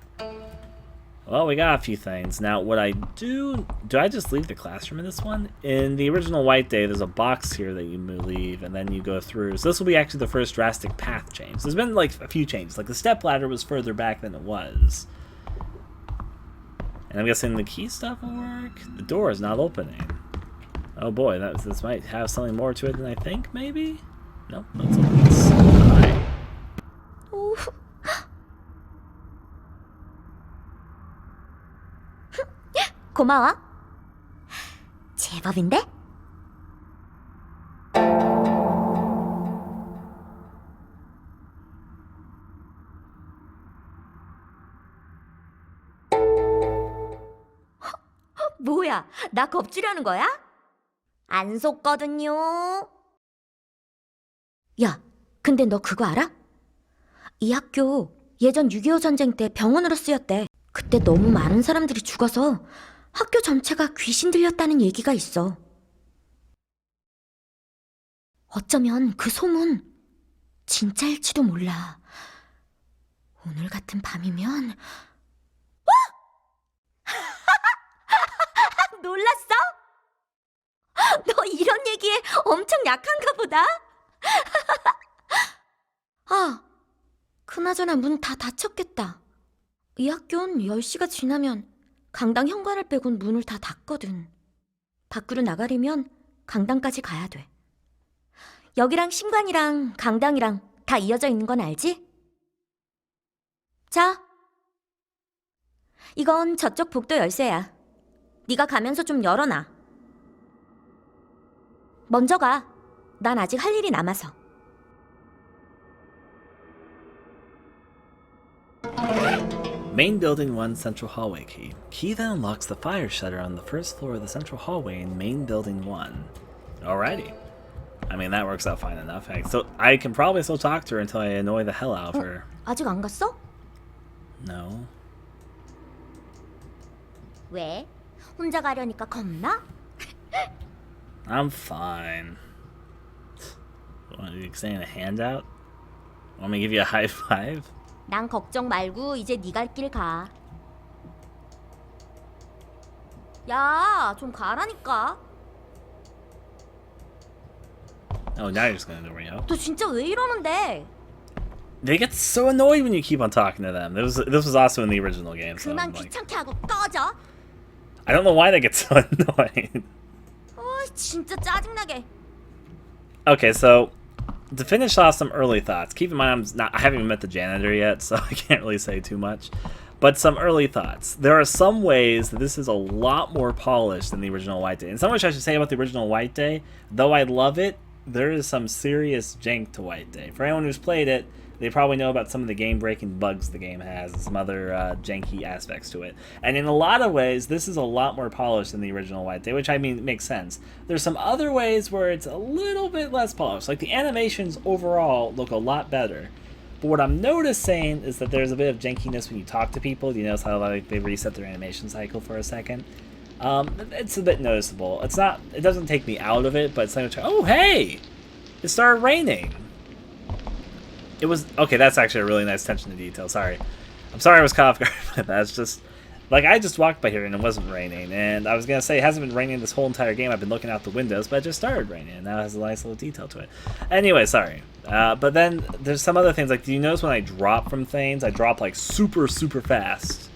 Well, we got a few things. Now, what I do I just leave the classroom in this one? In the original White Day, there's a box here that you leave, and then you go through. So this will be actually the first drastic path change. There's been, like, a few changes. Like, the stepladder was further back than it was. And I'm guessing the key stuff will work? The door is not opening. Oh boy, this might have something more to it than I think, maybe? Nope, let's open this. Alright. 고마워. 제법인데? 뭐야, 나 겁주려는 거야? 안 속거든요. 야, 근데 너 그거 알아? 이 학교 예전 6.25 전쟁 때 병원으로 쓰였대. 그때 너무 많은 사람들이 죽어서 학교 전체가 귀신 들렸다는 얘기가 있어. 어쩌면 그 소문 진짜일지도 몰라. 오늘 같은 밤이면... 어? 놀랐어? 너 이런 얘기에 엄청 약한가 보다? 아, 그나저나 문 다 닫혔겠다. 이 학교는 10시가 지나면 강당 현관을 빼곤 문을 다 닫거든. 밖으로 나가려면 강당까지 가야 돼. 여기랑 신관이랑 강당이랑 다 이어져 있는 건 알지? 자, 이건 저쪽 복도 열쇠야. 네가 가면서 좀 열어놔. 먼저 가. 난 아직 할 일이 남아서. Main Building 1 Central Hallway Key. Key that unlocks the fire shutter on the first floor of the central hallway in Main Building 1. Alrighty. I mean, that works out fine enough. So I can probably still talk to her until I annoy the hell out of her. 아직 안 갔어? No. 왜? 혼자 가려니까 겁나? I'm fine. Want to extend a handout? Want me to give you a high five? 난 걱정 말고 이제 네 갈 길 가. 야, 좀 가라니까. Oh, now you're just gonna ignore me, huh? 너 진짜 왜 이러는데? They get so annoyed when you keep on talking to them. This was also in the original game, so 그만 I'm like, 귀찮게 하고 꺼져. I don't know why they get so annoyed. 진짜 짜증나게. Okay, so to finish off some early thoughts. Keep in mind, I haven't even met the janitor yet, so I can't really say too much. But some early thoughts. There are some ways that this is a lot more polished than the original White Day. And so much I should say about the original White Day, though I love it, there is some serious jank to White Day. For anyone who's played it, they probably know about some of the game-breaking bugs the game has and some other janky aspects to it. And in a lot of ways, this is a lot more polished than the original White Day, which I mean makes sense. There's some other ways where it's a little bit less polished. Like the animations overall look a lot better. But what I'm noticing is that there's a bit of jankiness when you talk to people. Do you notice how like they reset their animation cycle for a second? It's a bit noticeable. It's not. It doesn't take me out of it, but it's like, oh hey, it started raining. It was okay. That's actually a really nice attention to detail. Sorry, I'm sorry I was caught off guard by that. It's just like I just walked by here and it wasn't raining, and I was gonna say it hasn't been raining this whole entire game. I've been looking out the windows, but it just started raining, and now it has a nice little detail to it. Anyway, sorry. But then there's some other things. Like, do you notice when I drop from things, I drop like super fast?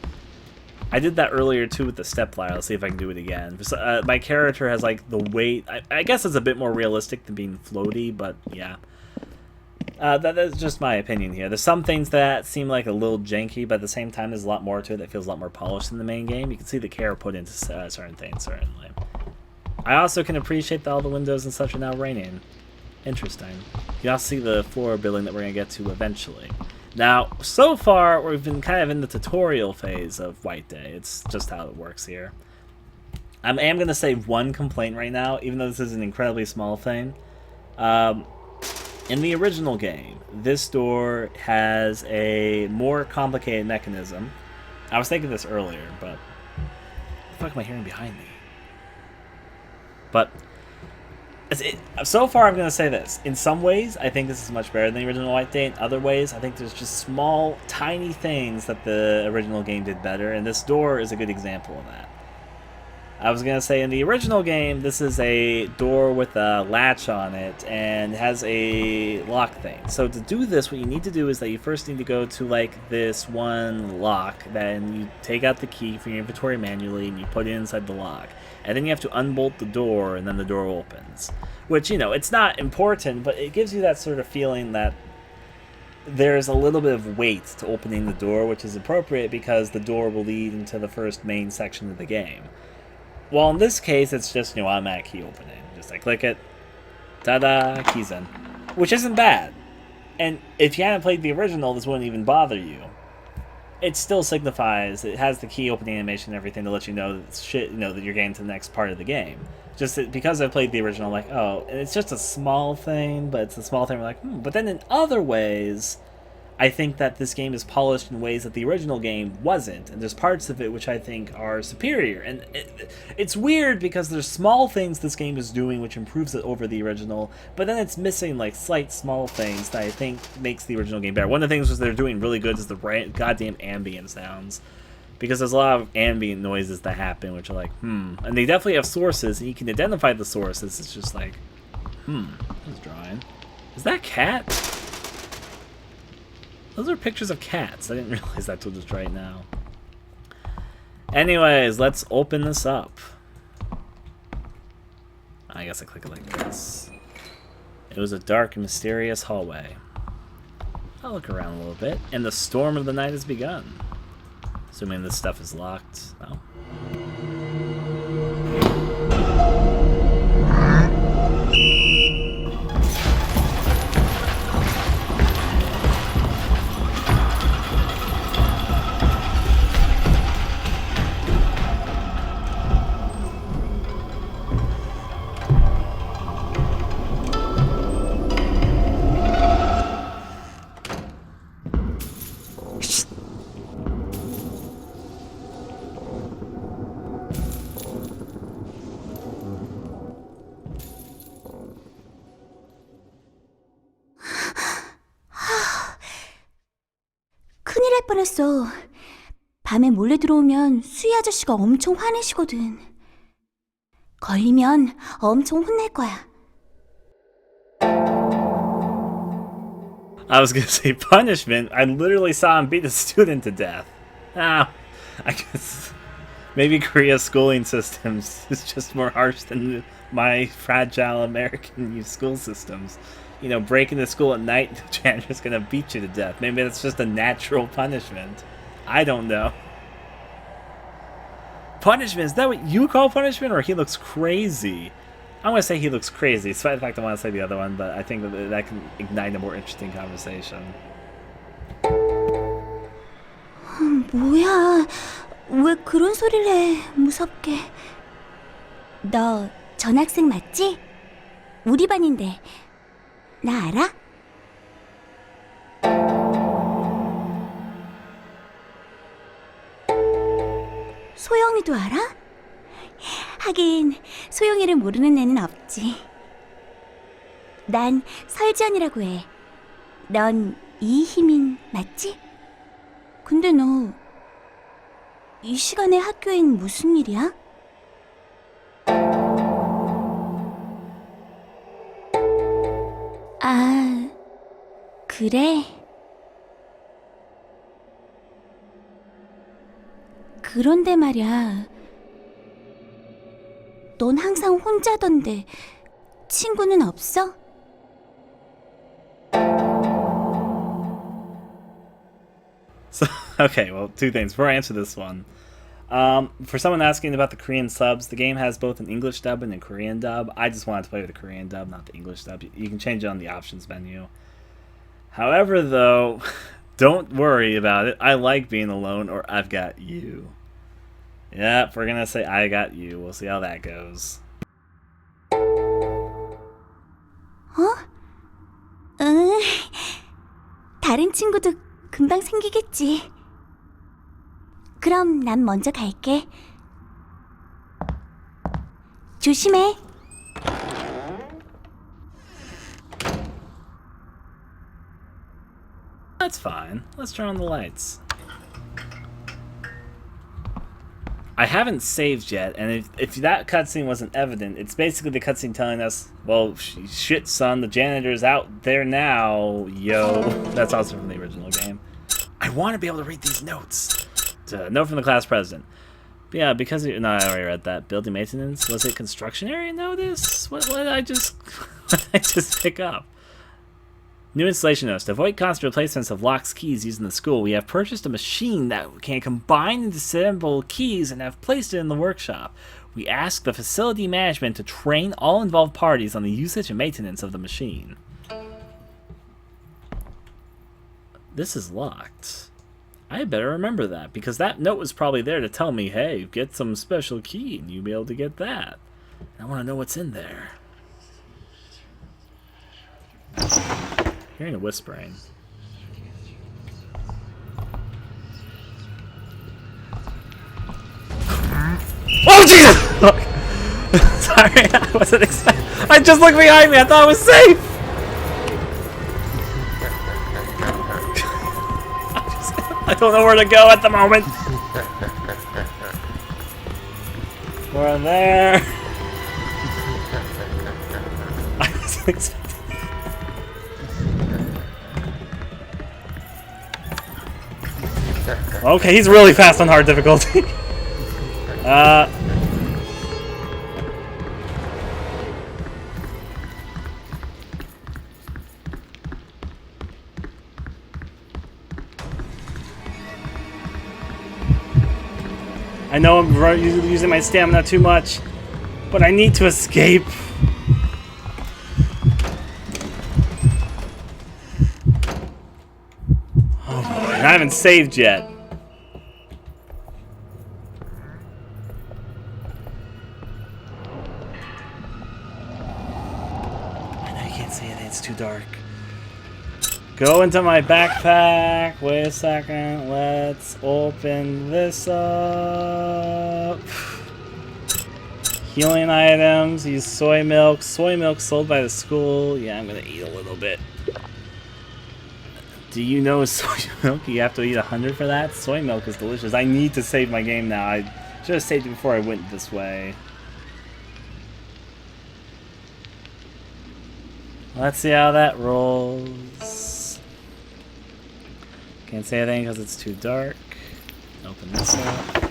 I did that earlier too with the step ladder. Let's see if I can do it again. My character has like the weight. I guess it's a bit more realistic than being floaty, but yeah. That's just my opinion here. There's some things that seem like a little janky, but at the same time, there's a lot more to it that feels a lot more polished than the main game. You can see the care put into certain things, certainly. I also can appreciate that all the windows and such are now raining. Interesting. You can also see the floor building that we're going to get to eventually. Now, so far, we've been kind of in the tutorial phase of White Day. It's just how it works here. I am going to say one complaint right now, even though this is an incredibly small thing. In the original game, this door has a more complicated mechanism. I was thinking this earlier, but what the fuck am I hearing behind me? But so far, I'm going to say this. In some ways, I think this is much better than the original White Day. In other ways, I think there's just small, tiny things that the original game did better, and this door is a good example of that. I was going to say, in the original game, this is a door with a latch on it, and has a lock thing. So to do this, what you need to do is that you first need to go to, like, this one lock, then you take out the key from your inventory manually, and you put it inside the lock. And then you have to unbolt the door, and then the door opens. Which, you know, it's not important, but it gives you that sort of feeling that there's a little bit of weight to opening the door, which is appropriate because the door will lead into the first main section of the game. Well, in this case, it's just, you know, automatic key opening. Just I click it, ta-da, keys in. Which isn't bad. And if you hadn't played the original, this wouldn't even bother you. It still signifies, it has the key opening animation and everything to let you know that that you're getting to the next part of the game. Just that because I played the original, like, oh, and it's just a small thing, but it's a small thing, we're like, But then in other ways, I think that this game is polished in ways that the original game wasn't, and there's parts of it which I think are superior. And it's weird because there's small things this game is doing which improves it over the original, but then it's missing like slight small things that I think makes the original game better. One of the things they're doing really good is the goddamn ambient sounds, because there's a lot of ambient noises that happen which are like, and they definitely have sources, and you can identify the sources. It's just like, who's drawing? Is that cat? Those are pictures of cats. I didn't realize that till just right now. Anyways, let's open this up. I guess I click it like this. It was a dark and mysterious hallway. I'll look around a little bit, and the storm of the night has begun. Assuming this stuff is locked. No. 뻔했어. 밤에 몰래 들어오면 수희 아저씨가 엄청 화내시거든. 걸리면 엄청 혼낼 거야. I was gonna say punishment. I literally saw him beat a student to death. Ah, I guess maybe Korea's schooling systems is just more harsh than my fragile American youth school systems. You know, breaking the school at night, the janitor's gonna beat you to death. Maybe that's just a natural punishment. I don't know. Punishment, is that what you call punishment, or he looks crazy? I'm gonna say he looks crazy, despite the fact I want to say the other one, but I think that can ignite a more interesting conversation. 뭐야? 왜 그런 소리를 해? 무섭게. 너 전학생 맞지? 우리 반인데 나 알아? 소영이도 알아? 하긴 소영이를 모르는 애는 없지. 난 설지연이라고 해. 넌 이희민 맞지? 근데 너 이 시간에 학교엔 무슨 일이야? 아, 그래? 그런데 말야, 넌 항상 혼자던데 친구는 없어? So, okay, well, two things. Before I answer this one, for someone asking about the Korean subs, the game has both an English dub and a Korean dub. I just wanted to play with the Korean dub, not the English dub. You can change it on the options menu. However, though, don't worry about it. I like being alone, or I've got you. Yep, we're gonna say I got you. We'll see how that goes. 응, 다른 친구도 금방 생기겠지. 그럼 난 먼저 갈게. 조심해. That's fine. Let's turn on the lights. I haven't saved yet, and if that cutscene wasn't evident, it's basically the cutscene telling us, well, shit, son, the janitor's out there now, yo. That's also from the original game. I want to be able to read these notes. Note from the class president. But yeah, because no, I already read that. Building maintenance. Was it construction area notice? What did I just what did I just pick up? New installation notice. To avoid constant replacements of locks keys used in the school, we have purchased a machine that can combine and disassemble keys and have placed it in the workshop. We ask the facility management to train all involved parties on the usage and maintenance of the machine. This is locked. I better remember that, because that note was probably there to tell me, hey, get some special key and you'll be able to get that. I want to know what's in there. Hearing a whispering. Oh, Jesus! Sorry, I wasn't expecting. I just looked behind me. I thought I was safe. I don't know where to go at the moment. We're there. I wasn't expecting. Okay, he's really fast on hard difficulty. I know I'm using my stamina too much, but I need to escape. Oh boy, I haven't saved yet. I know you can't see anything, it's too dark. Go into my backpack. Wait a second. Let's open this up. Healing items. Use soy milk. Soy milk sold by the school. Yeah, I'm gonna eat a little bit. Do you know soy milk? You have to eat 100 for that? Soy milk is delicious. I need to save my game now. I should have saved it before I went this way. Let's see how that rolls. Can't say anything because it's too dark. Open this up.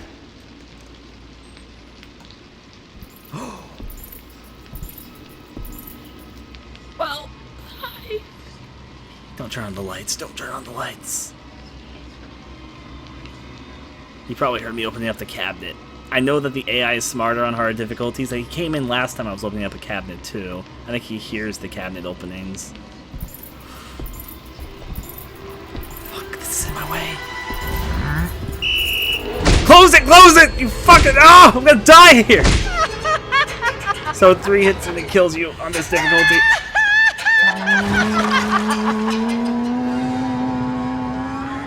Well, hi. Don't turn on the lights. Don't turn on the lights. You probably heard me opening up the cabinet. I know that the AI is smarter on hard difficulties. He came in last time I was opening up a cabinet too. I think he hears the cabinet openings. Fuck, this is in my way. Close it! Close it! You fucking... Oh! I'm gonna die here! So 3 hits and it kills you on this difficulty.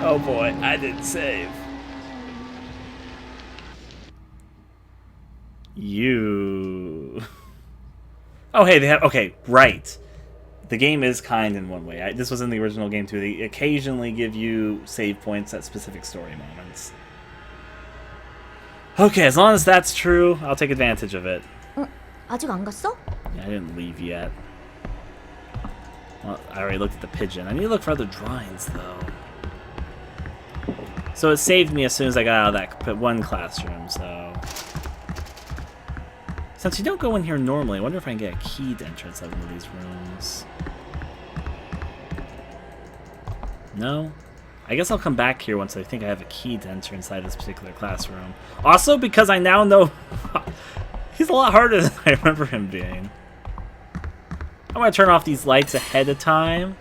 Oh boy, I didn't save. You... Oh hey, they have... Okay, right. The game is kind in one way. This was in the original game too. They occasionally give you save points at specific story moments. Okay, as long as that's true, I'll take advantage of it. 아직 안 갔어? Yeah, I didn't leave yet. Well, I already looked at the pigeon. I need to look for other drawings, though. So it saved me as soon as I got out of that one classroom, so... Since you don't go in here normally, I wonder if I can get a keyed entrance out of one of these rooms. No? I guess I'll come back here once I think I have a key to enter inside this particular classroom. Also, because I now know... He's a lot harder than I remember him being. I'm going to turn off these lights ahead of time.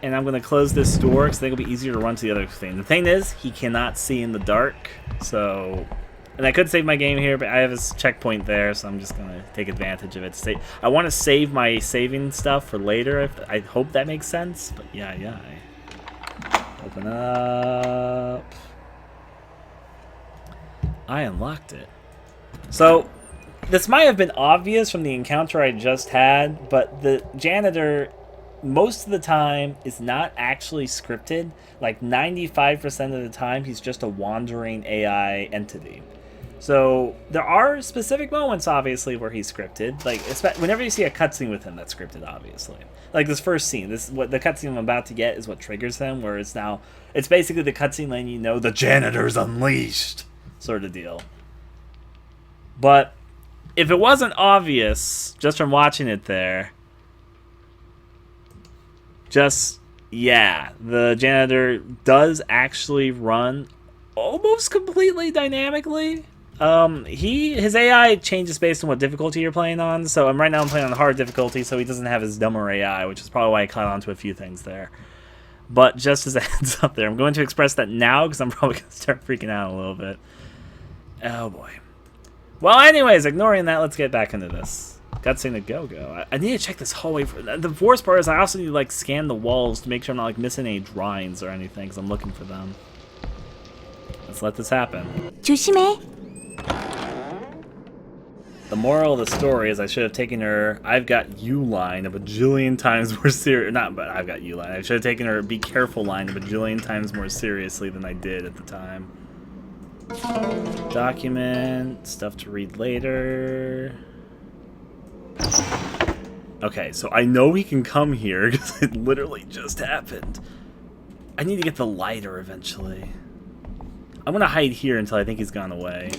And I'm going to close this door because I think it'll be easier to run to the other thing. The thing is, he cannot see in the dark. So... And I could save my game here, but I have this checkpoint there, so I'm just going to take advantage of it. I want to save my saving stuff for later. I hope that makes sense. But yeah. Open up. I unlocked it. So, this might have been obvious from the encounter I just had, but the janitor, most of the time, is not actually scripted. Like 95% of the time, he's just a wandering AI entity. So, there are specific moments, obviously, where he's scripted. Like, whenever you see a cutscene with him, that's scripted, obviously. Like this first scene, what the cutscene I'm about to get is what triggers him, where it's basically the cutscene letting you know the janitor's unleashed, sort of deal. But if it wasn't obvious, just from watching it there, the janitor does actually run almost completely dynamically. His AI changes based on what difficulty you're playing on. So right now I'm playing on hard difficulty, so he doesn't have his dumber AI, which is probably why I caught on to a few things there. But just as a heads up there, I'm going to express that now because I'm probably going to start freaking out a little bit. Oh boy. Well, anyways, ignoring that, let's get back into this. Cutscene to go. I need to check this hallway. The worst part is I also need to scan the walls to make sure I'm not missing any drawings or anything because I'm looking for them. Let's let this happen. 조심해. The moral of the story is I should have taken her I've got you line a bajillion times more serious. Not, but I've got you line. I should have taken her be careful line a bajillion times more seriously than I did at the time. Document, stuff to read later. Okay, so I know he can come here because it literally just happened. I need to get the lighter eventually. I'm gonna hide here until I think he's gone away.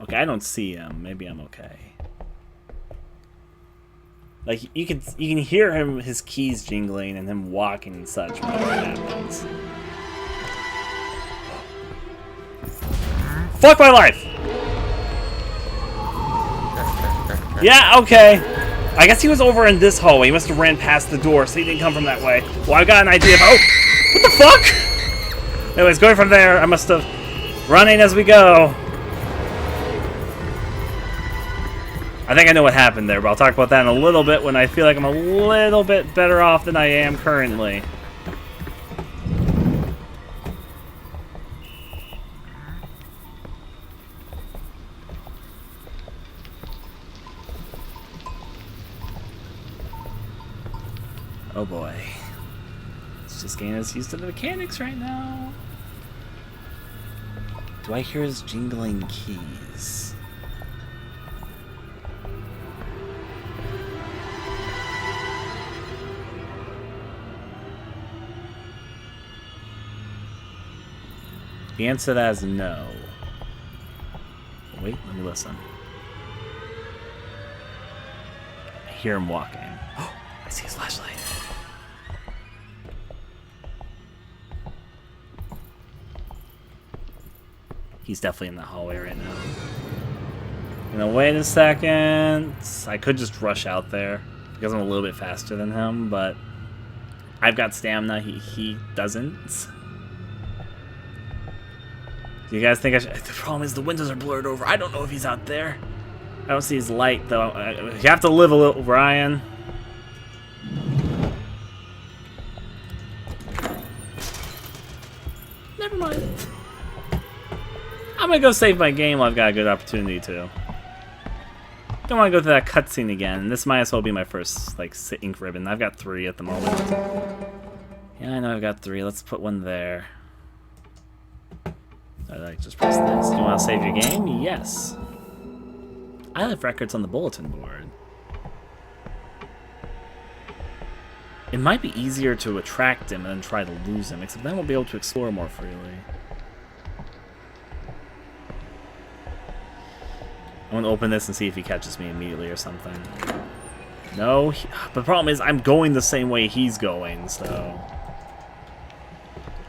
Okay, I don't see him. Maybe I'm okay. Like you can hear him, his keys jingling and him walking and such when that happens. Fuck my life! Yeah, okay. I guess he was over in this hallway. He must have ran past the door, so he didn't come from that way. Well, I got an idea of... Oh! What the fuck? Anyways, going from there, I must have... Running as we go. I think I know what happened there, but I'll talk about that in a little bit when I feel like I'm a little bit better off than I am currently. Oh boy. It's just getting us used to the mechanics right now. Do I hear his jingling keys? The answer to that is no. Wait, let me listen. I hear him walking. Oh, I see his flashlight. He's definitely in the hallway right now. I'm gonna wait a second. I could just rush out there because I'm a little bit faster than him, but I've got stamina. He doesn't. Do you guys think I should? The problem is the windows are blurred over. I don't know if he's out there. I don't see his light though. You have to live a little, Ryan. Never mind. I'm gonna go save my game while I've got a good opportunity to. Don't want to go through that cutscene again. This might as well be my first like ink ribbon. I've got 3 at the moment. Yeah, I know I've got 3. Let's put one there. I like just press this. Do you want to save your game? Yes. I have records on the bulletin board. It might be easier to attract him and then try to lose him, except then we'll be able to explore more freely. I'm gonna open this and see if he catches me immediately or something. No, but the problem is I'm going the same way he's going, so...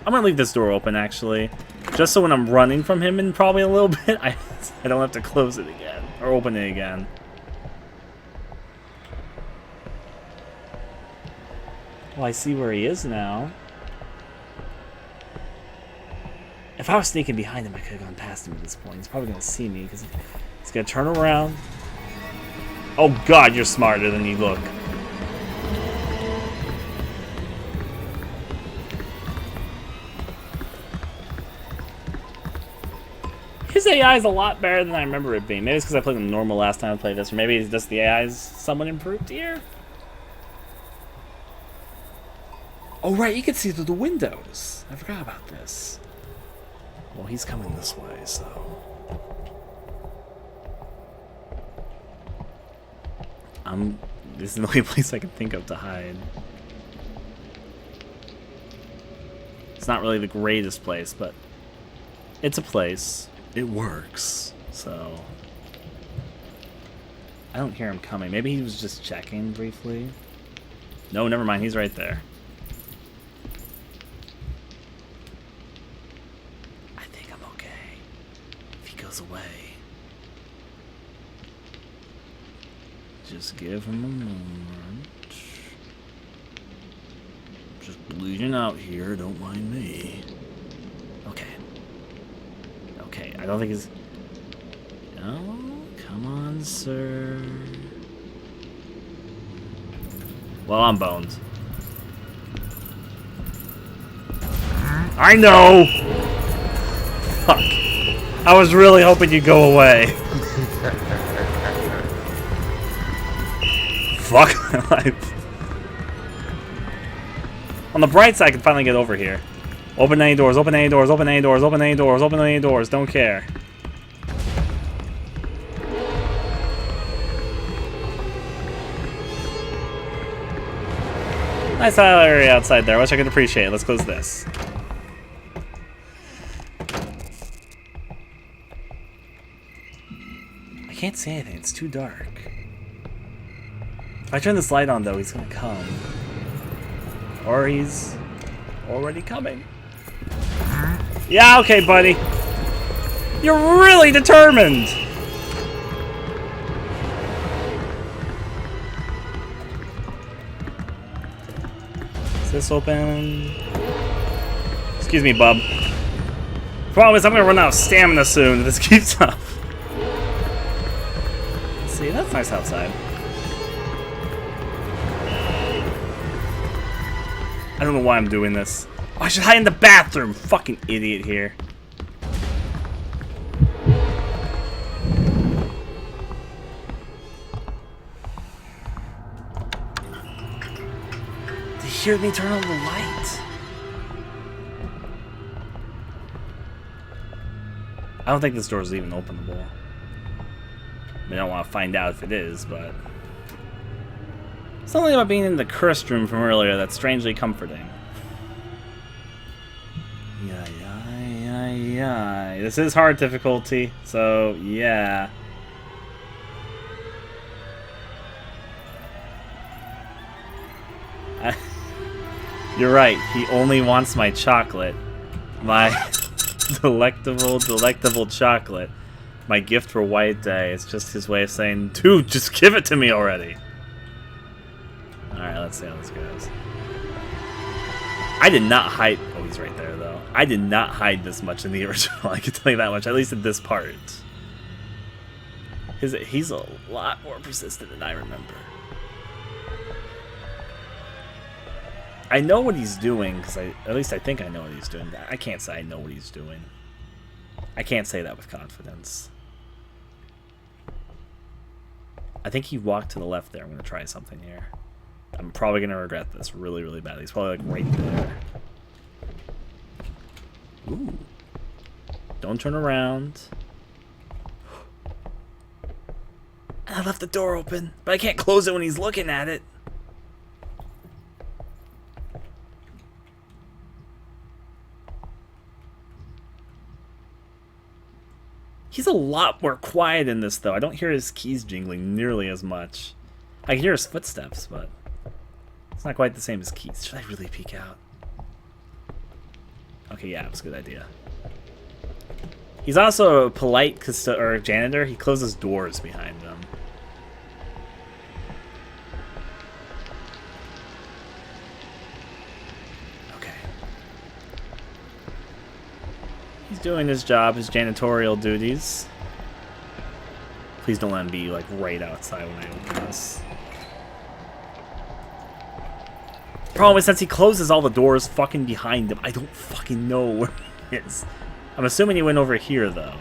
I'm gonna leave this door open, actually. Just so when I'm running from him in probably a little bit, I don't have to close it again. Or open it again. Well, I see where he is now. If I was sneaking behind him, I could have gone past him at this point. He's probably gonna see me, because he's gonna turn around. Oh god, you're smarter than you look. His AI is a lot better than I remember it being. Maybe it's because I played them normal last time I played this, or maybe it's just the AI is somewhat improved here. Oh right, you can see through the windows. I forgot about this. Well, he's coming this way, so... This is the only place I can think of to hide. It's not really the greatest place, but it's a place. It works, so... I don't hear him coming. Maybe he was just checking briefly. No, never mind. He's right there. I think I'm okay. If he goes away. Just give him a moment. Just bleeding out here. Don't mind me. Okay. Okay, I don't think he's... No, come on, sir. Well, I'm boned. I know! Fuck. I was really hoping you'd go away. Fuck my life. On the bright side, I can finally get over here. Open any doors, open any doors, open any doors, open any doors, open any doors, don't care. Nice area outside there, I wish I could appreciate it. Let's close this. I can't see anything, it's too dark. If I turn this light on though, he's gonna come. Or he's already coming. Yeah, okay, buddy. You're really determined. Is this open? Excuse me, bub. Problem is, I'm gonna run out of stamina soon if this keeps up. Let's see, that's nice outside. I don't know why I'm doing this. Oh, I should hide in the bathroom. Fucking idiot here. hear me turn on the light? I don't think this door is even openable. I mean, I don't want to find out if it is, but... something about being in the cursed room from earlier that's strangely comforting. Yeah. This is hard difficulty, so yeah. You're right, he only wants my chocolate. My delectable chocolate. My gift for White Day. It's just his way of saying, dude, just give it to me already. Alright, let's see how this goes. I did not hide... oh, he's right there, though. I did not hide this much in the original, I can tell you that much, at least in this part. He's a lot more persistent than I remember. I know what he's doing, because at least I think I know what he's doing. I can't say I know what he's doing. I can't say that with confidence. I think he walked to the left there. I'm going to try something here. I'm probably going to regret this really, really badly. He's probably like right there. Ooh. Don't turn around. I left the door open, but I can't close it when he's looking at it. He's a lot more quiet in this, though. I don't hear his keys jingling nearly as much. I can hear his footsteps, but it's not quite the same as keys. Should I really peek out? Okay, yeah, it was a good idea. He's also a polite janitor. He closes doors behind him. Okay. He's doing his job, his janitorial duties. Please don't let him be like right outside when I open this. Problem is, since he closes all the doors fucking behind him, I don't fucking know where he is. I'm assuming he went over here, though.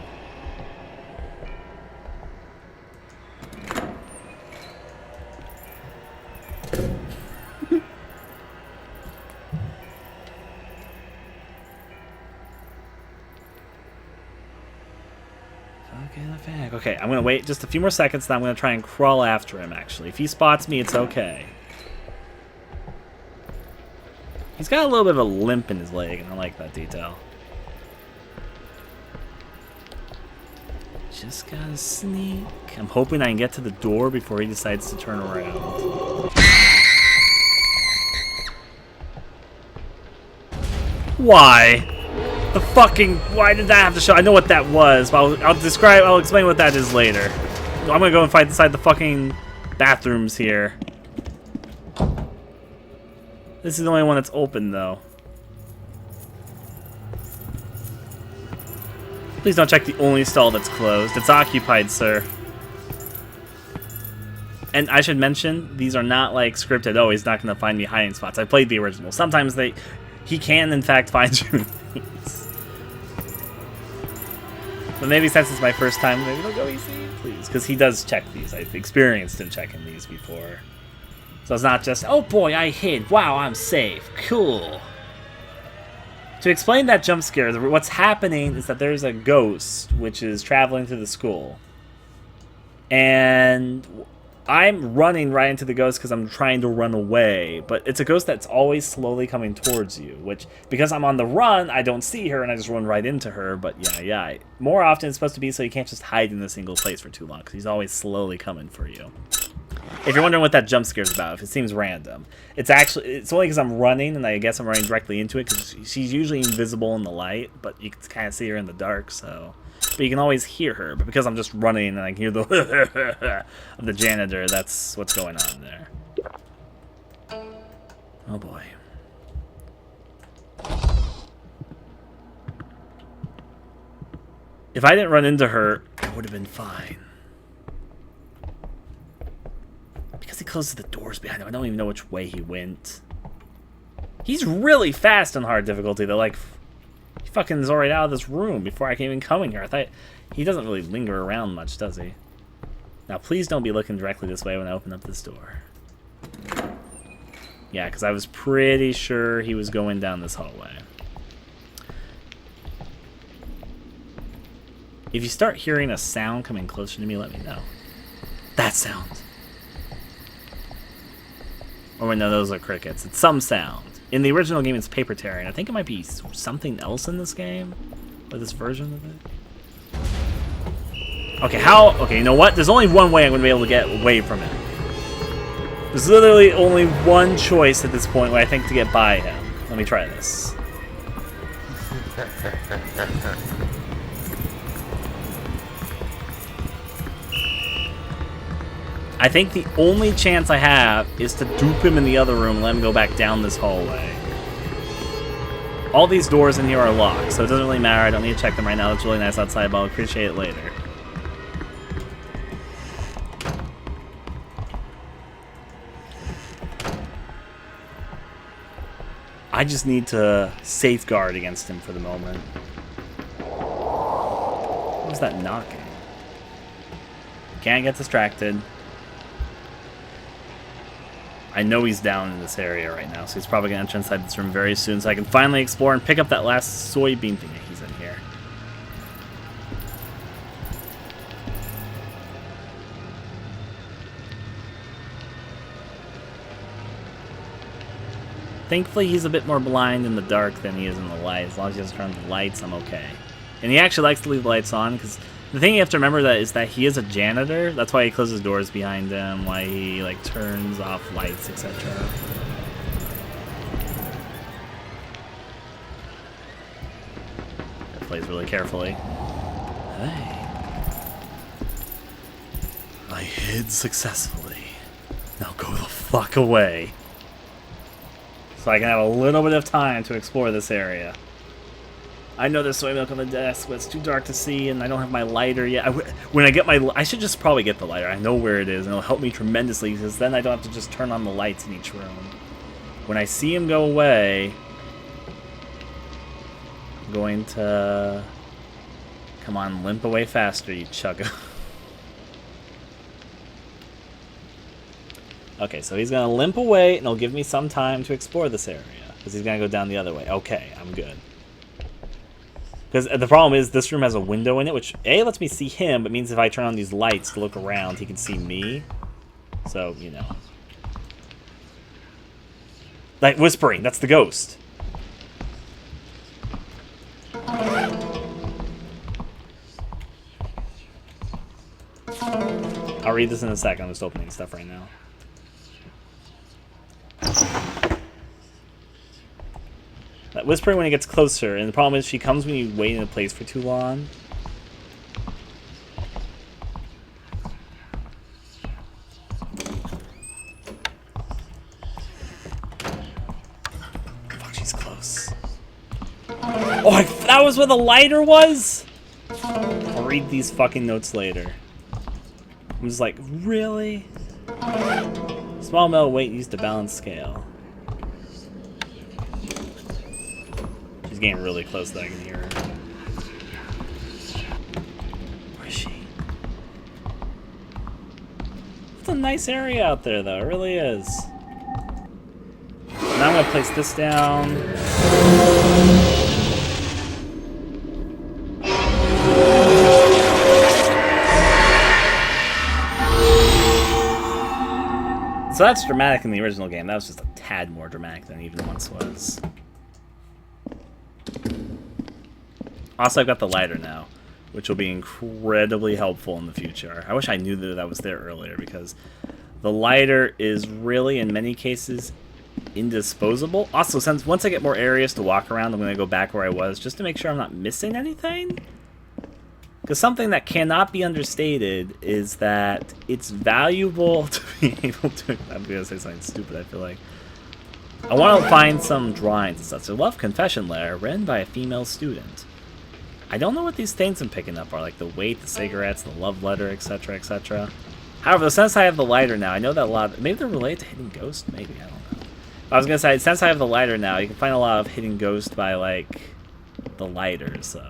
Okay, I'm gonna wait just a few more seconds, then I'm gonna try and crawl after him, actually. If he spots me, it's okay. He's got a little bit of a limp in his leg, and I like that detail. Just gotta sneak. I'm hoping I can get to the door before he decides to turn around. Why? Why did that have to show? I know what that was, but I'll explain what that is later. I'm gonna go and fight inside the fucking bathrooms here. This is the only one that's open, though. Please don't check the only stall that's closed. It's occupied, sir. And I should mention, these are not like scripted, oh, he's not gonna find me hiding spots. I played the original. Sometimes he can, in fact, find you. But maybe since it's my first time, maybe they'll go easy, please. Because he does check these. I've experienced him checking these before. So it's not just, oh boy, I hid. Wow, I'm safe. Cool. To explain that jump scare, what's happening is that there's a ghost which is traveling through the school. And I'm running right into the ghost because I'm trying to run away, but it's a ghost that's always slowly coming towards you, which, because I'm on the run, I don't see her and I just run right into her, but yeah. More often it's supposed to be so you can't just hide in a single place for too long, because he's always slowly coming for you. If you're wondering what that jump scare is about, if it seems random, it's only because I'm running, and I guess I'm running directly into it, because she's usually invisible in the light, but you can kind of see her in the dark, so... But you can always hear her, but because I'm just running and I can hear the of the janitor, that's what's going on there. Oh boy. If I didn't run into her, I would have been fine. Because he closes the doors behind him, I don't even know which way he went. He's really fast on hard difficulty, though, like... He fucking is already out of this room before I can even come in here. I thought he doesn't really linger around much, does he? Now, please don't be looking directly this way when I open up this door. Yeah, because I was pretty sure he was going down this hallway. If you start hearing a sound coming closer to me, let me know. That sound. Oh, wait, no, those are crickets. It's some sound. In the original game, it's paper tearing. I think it might be something else in this game. Or this version of it. Okay, how... Okay, you know what? There's only one way I'm going to be able to get away from it. There's literally only one choice at this point where I think to get by him. Let me try this. I think the only chance I have is to dupe him in the other room and let him go back down this hallway. All these doors in here are locked, so it doesn't really matter. I don't need to check them right now. It's really nice outside, but I'll appreciate it later. I just need to safeguard against him for the moment. What was that knocking? Can't get distracted. I know he's down in this area right now, so he's probably going to enter inside this room very soon so I can finally explore and pick up that last soybean thing that he's in here. Thankfully, he's a bit more blind in the dark than he is in the light. As long as he doesn't turn on the lights, I'm okay. And he actually likes to leave the lights on, because the thing you have to remember is that he is a janitor. That's why he closes doors behind him, why he like turns off lights, etc. Plays really carefully. Hey. I hid successfully. Now go the fuck away. So I can have a little bit of time to explore this area. I know there's soy milk on the desk, but it's too dark to see, and I don't have my lighter yet. When I get I should just probably get the lighter. I know where it is, and it'll help me tremendously, because then I don't have to just turn on the lights in each room. When I see him go away, I'm going to... Come on, limp away faster, you chugga. Okay, so he's going to limp away, and it'll give me some time to explore this area, because he's going to go down the other way. Okay, I'm good. Because the problem is, this room has a window in it, which, A, lets me see him, but means if I turn on these lights to look around, he can see me. So, you know. Like, whispering, that's the ghost. I'll read this in a second, I'm just opening stuff right now. That whispering when it gets closer, and the problem is she comes when you wait in a place for too long. Fuck, she's close. Oh, that was where the lighter was? I'll read these fucking notes later. I'm just like, really? Small metal weight used to balance scale. She's getting really close that I can hear her. Where is she? It's a nice area out there, though. It really is. Now I'm going to place this down. So that's dramatic in the original game. That was just a tad more dramatic than it even once was. Also, I've got the lighter now, which will be incredibly helpful in the future. I wish I knew that was there earlier, because the lighter is really, in many cases, indisposable. Also, since once I get more areas to walk around, I'm going to go back where I was, just to make sure I'm not missing anything. Because something that cannot be understated is that it's valuable to be able to... I'm going to say something stupid, I feel like. I want to find some drawings and stuff. So, Love Confession Letter, written by a female student. I don't know what these things I'm picking up are, like the weight, the cigarettes, the love letter, etc., etc. However, since I have the lighter now, I know that a lot of... Maybe they're related to Hidden Ghost? Maybe, I don't know. I was going to say, since I have the lighter now, you can find a lot of Hidden Ghost by, like, the lighter, so...